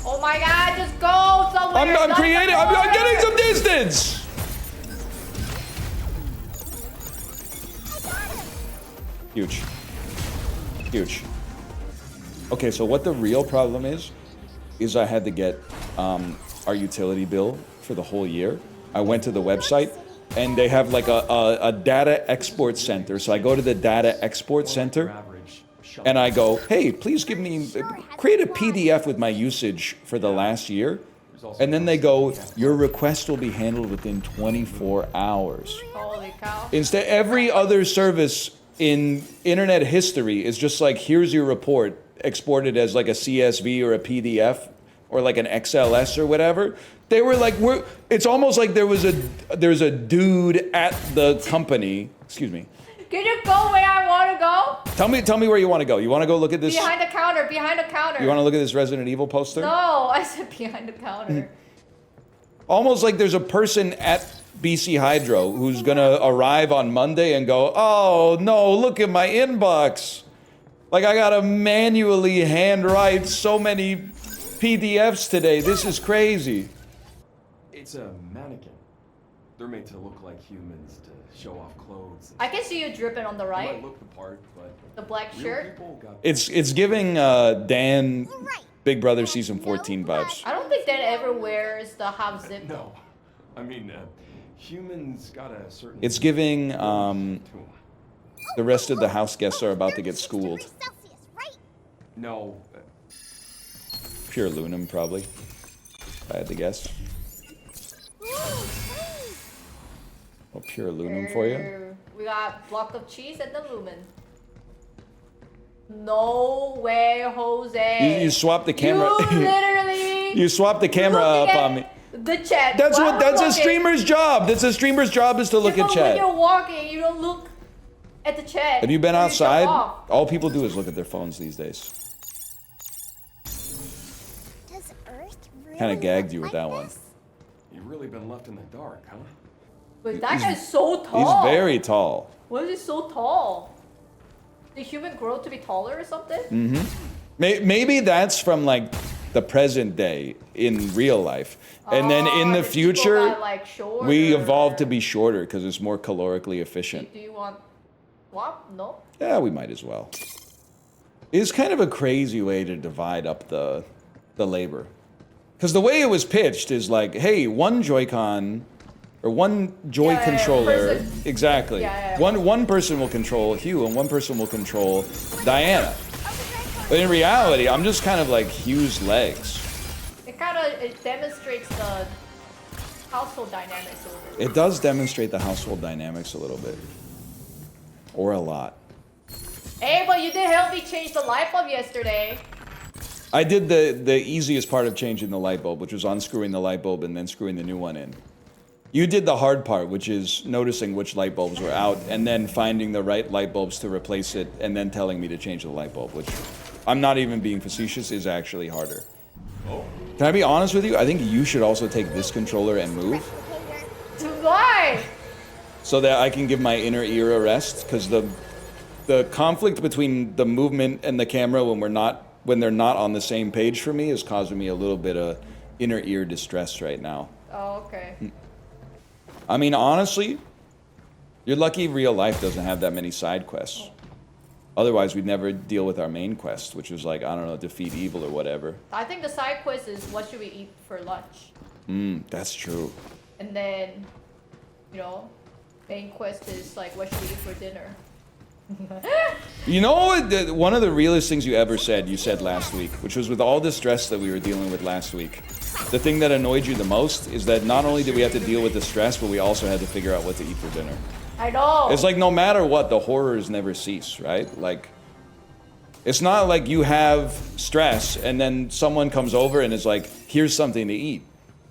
Oh my god, just go somewhere. I'm creating. I'm getting some distance. Huge. Huge. Okay, so what the real problem is I had to get our utility bill for the whole year. I went to the website, and they have like a data export center. So I go to the data export center, and I go, hey, please create a PDF with my usage for the last year. And then they go, your request will be handled within 24 hours. Holy cow. Instead, every other service in internet history is just like, here's your report, exported as like a CSV or a PDF or like an XLS or whatever. They were like, it's almost like there's a dude at the company, excuse me. Can you go where I want to go? Tell me where you want to go. You want to go look at this? Behind the counter, behind the counter. You want to look at this Resident Evil poster? No, I said behind the counter. Almost like there's a person at BC Hydro who's gonna arrive on Monday and go, oh no, look at my inbox. Like, I gotta manually handwrite so many PDFs today. This is crazy. It's a mannequin. They're made to look like humans to show off clothes. I can see you dripping on the They right. might look the part, but The black real shirt. people got It's giving Dan Right. Big Brother season 14 vibes. I don't think that ever wears the half zip. No, I mean, humans got a certain. It's giving to 'em. the rest of the house guests are about to get schooled. 36 Celsius, right? No, Pure Lunum, probably. If I had to guess. Ooh, please. Well, pure Lunum for you. We got block of cheese and the lumen. No way, Jose. You swapped the camera. You literally. You swapped the camera up looking on me. at The chat. That's While what. That's a walking. streamer's job. That's a streamer's job is to look Yeah, at but chat. when you're walking, you don't look at the chat. Have you been You jump outside? off. All people do is look at their phones these days. Does Earth really Kind of gagged you look with that like one. this? you've really been left in the dark, huh? But that guy's so tall. He's very tall. Why is he so tall? Did human grow to be taller or something? Mm-hmm. Maybe that's from like the present day in real life, and then in the the people future, got, like, we shorter. evolved to be shorter because it's more calorically efficient. Do you want swap? No. Yeah, we might as well. It's kind of a crazy way to divide up the labor, because the way it was pitched is like, hey, one Joy-Con or one Joy Yeah, controller, person. exactly. Yeah. One person will control Hugh and one person will control Diana. But in reality, I'm just kind of like Hugh's legs. It demonstrates the household dynamics a little bit. It does demonstrate the household dynamics a little bit, or a lot. Hey, but you did help me change the light bulb yesterday. I did the easiest part of changing the light bulb, which was unscrewing the light bulb and then screwing the new one in. You did the hard part, which is noticing which light bulbs were out and then finding the right light bulbs to replace it and then telling me to change the light bulb, which I'm not even being facetious, is actually harder. Can I be honest with you? I think you should also take this controller and move Why? so that I can give my inner ear a rest, because the conflict between the movement and the camera when they're not on the same page for me is causing me a little bit of inner ear distress right now. Oh, okay. I mean, honestly, you're lucky real life doesn't have that many side quests. Otherwise, we'd never deal with our main quest, which was like, I don't know, defeat evil or whatever. I think the side quest is what should we eat for lunch? That's true. And then, main quest is like what should we eat for dinner? You know what? One of the realest things you ever said, you said last week, which was with all the stress that we were dealing with last week, the thing that annoyed you the most is that not only did we have to deal with the stress, but we also had to figure out what to eat for dinner. I know. It's like no matter what, the horrors never cease, right? Like, it's not like you have stress and then someone comes over and is like, here's something to eat.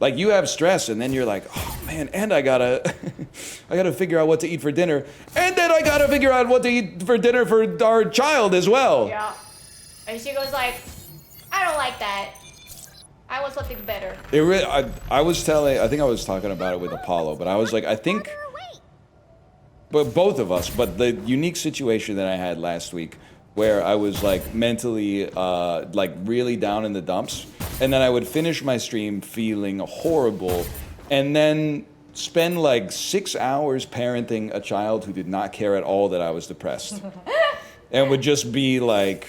Like, you have stress and then you're like, oh man, and I gotta figure out what to eat for dinner. And then I gotta figure out what to eat for dinner for our child as well. Yeah. And she goes like, I don't like that. I want something better. It really, I was think I was talking about it with Apollo, but I was like, I think, but both of us, but the unique situation that I had last week where I was like mentally, like really down in the dumps, and then I would finish my stream feeling horrible, and then spend like 6 hours parenting a child who did not care at all that I was depressed, and would just be like,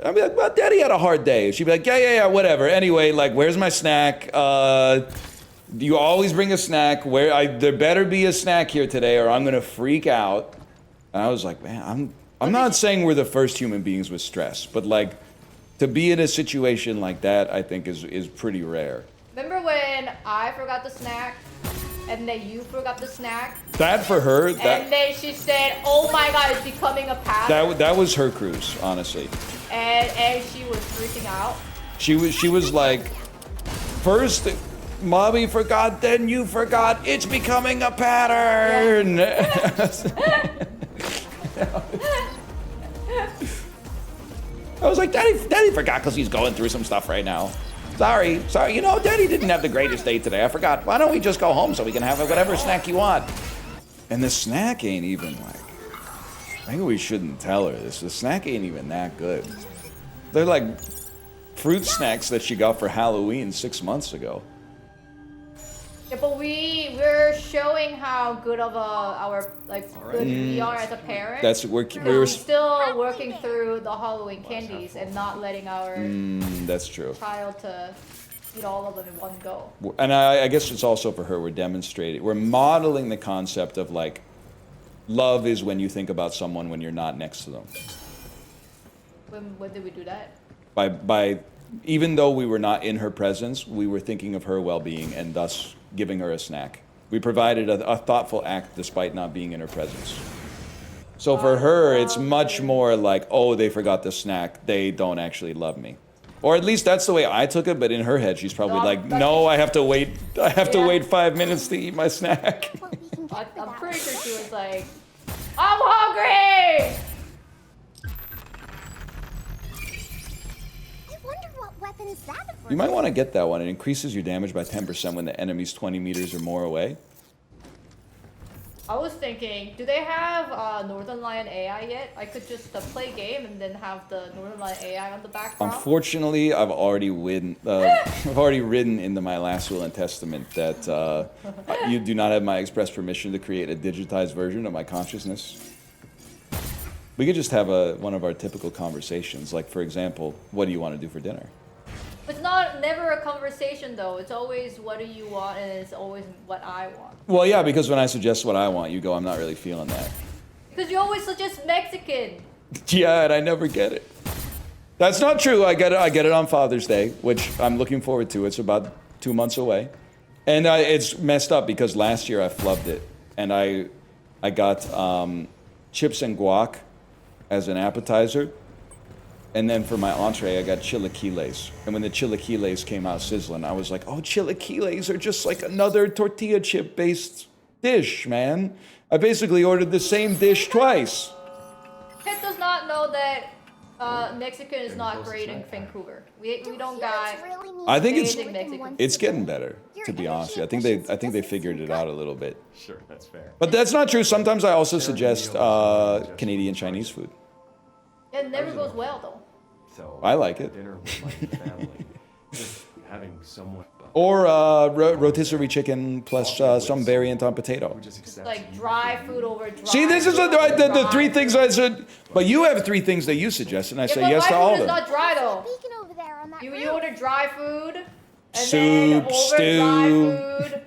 I'd be like, well, Daddy had a hard day. She'd be like, yeah, whatever. Anyway, like, where's my snack? You always bring a snack. There better be a snack here today, or I'm gonna freak out. And I was like, man, I'm not saying we're the first human beings with stress, but like, to be in a situation like that, I think is pretty rare. Remember when I forgot the snack, and then you forgot the snack, That for her, and then she said, "Oh my God, it's becoming a pattern." that was her cruise, honestly. And she was freaking out. She was like, first, Mommy forgot, then you forgot. It's becoming a pattern. I was like, Daddy forgot because he's going through some stuff right now. Sorry. You know, Daddy didn't have the greatest day today. I forgot. Why don't we just go home so we can have whatever snack you want? And the snack ain't even like, maybe we shouldn't tell her this. The snack ain't even that good. They're like fruit snacks that she got for Halloween 6 months ago. Yeah, but we're showing how good of our good we are as a parent. We're still working through the Halloween candies and not letting our that's true. child to eat all of them in one go. And I guess it's also for her. We're modeling the concept of like, love is when you think about someone when you're not next to them. When did we do that? By even though we were not in her presence, we were thinking of her well-being and thus giving her a snack. We provided a thoughtful act despite not being in her presence. So for her, it's much more like, oh, they forgot the snack. They don't actually love me. Or at least that's the way I took it, but in her head, she's probably like, no, I have to wait. I have to wait 5 minutes to eat my snack. I'm pretty sure she was like, I'm hungry! Weapon is that? You might want to get that one. It increases your damage by 10% when the enemy's 20 meters or more away. I was thinking, do they have northernlion AI yet? I could just play game and then have the northernlion AI on the background. Unfortunately, I've already written into my last will and testament that you do not have my express permission to create a digitized version of my consciousness. We could just have one of our typical conversations, like for example, what do you want to do for dinner? It's never a conversation though. It's always what do you want, and it's always what I want. Well, yeah, because when I suggest what I want, you go, I'm not really feeling that. Because you always suggest Mexican. Yeah, and I never get it. That's not true. I get it on Father's Day, which I'm looking forward to. It's about 2 months away. And it's messed up because last year I flubbed it. And I got chips and guac as an appetizer. And then for my entree, I got chilaquiles. And when the chilaquiles came out sizzling, I was like, oh, chilaquiles are just like another tortilla chip-based dish, man. I basically ordered the same dish twice. Pet does not know that Mexican is not great in Vancouver. We don't got. I think it's getting better, to be honest with you. I think they figured it out a little bit. Sure, that's fair. But that's not true. Sometimes I also suggest Canadian Chinese food. It never goes well though. So I like it. dinner with my family, just having someone. Or rotisserie chicken plus some variant on potato. Just like dry food over dry. See, this is the three things I said. But you have 3 things that you suggest, and I say yes to all of them. My food is not dry though. Over there on that You order dry food. And Soup, then over stew. dry food.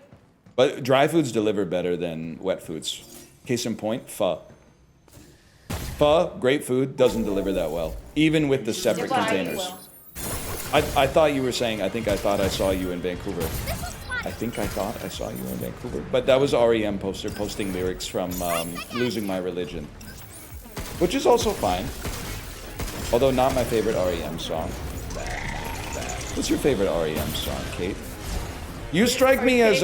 But dry foods deliver better than wet foods. Case in point, pho. Pho, great food, doesn't deliver that well, even with the separate containers. I thought you were saying, I thought I saw you in Vancouver. I thought I saw you in Vancouver. But that was REM poster posting lyrics from Losing My Religion. Which is also fine. Although not my favorite REM song. What's your favorite REM song, Kate? You strike me as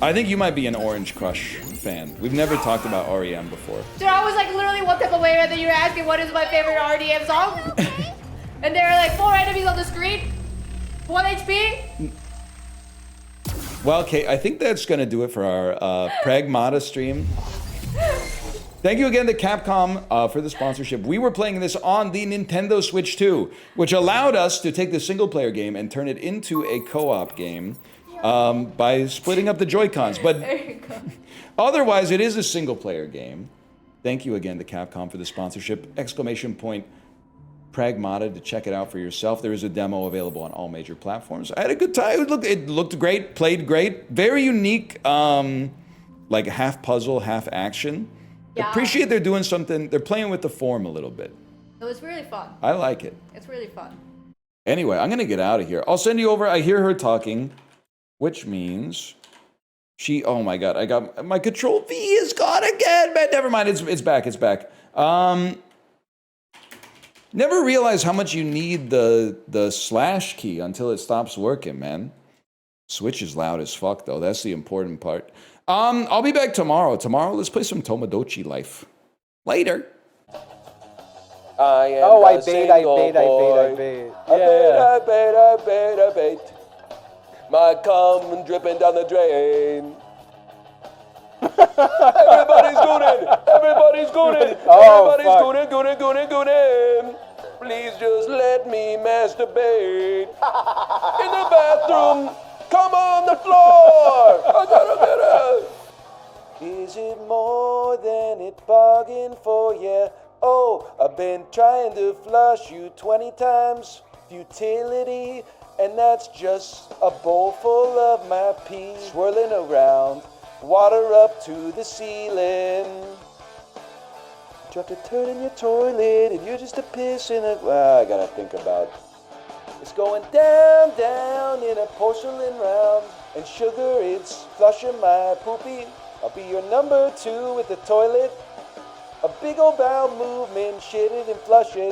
I think you might be an Orange Crush fan. We've never talked about REM before. Dude, I was like literally one step away and then you were asking what is my favorite REM song? And there are like 4 enemies on the screen. 1 HP. Well, Kate, I think that's going to do it for our PRAGMATA stream. Thank you again to Capcom for the sponsorship. We were playing this on the Nintendo Switch 2, which allowed us to take the single-player game and turn it into a co-op game by splitting up the Joy-Cons. But otherwise, it is a single-player game. Thank you again to Capcom for the sponsorship. ! PRAGMATA to check it out for yourself. There is a demo available on all major platforms. I had a good time. It looked great, played great. Very unique, like half puzzle, half action. Yeah. Appreciate they're doing something. They're playing with the form a little bit. It was really fun. I like it. It's really fun. Anyway, I'm going to get out of here. I'll send you over. I hear her talking, which means oh my God, I got my control V is gone again, man. Never mind. It's back. It's back. Never realized how much you need the slash key until it stops working, man. Switch is loud as fuck, though. That's the important part. I'll be back tomorrow. Tomorrow, let's play some Tomodachi Life. Later. I bait. I bait. My cum dripping down the drain. Everybody's gooning. Everybody's gooning. Everybody's gooning. Please just let me masturbate in the bathroom. Come on the floor! I gotta get it! Is it more than it bargained for? Yeah. Oh, I've been trying to flush you 20 times. Futility, and that's just a bowl full of my pee swirling around. Water up to the ceiling. Dropped a turd in your toilet, and you're just a piss in it. Well, I gotta think about it. It's going down, down in a porcelain round. And sugar, it's flushing my poopy. I'll be your number 2 with the toilet. A big old bowel movement, shit it and flush it.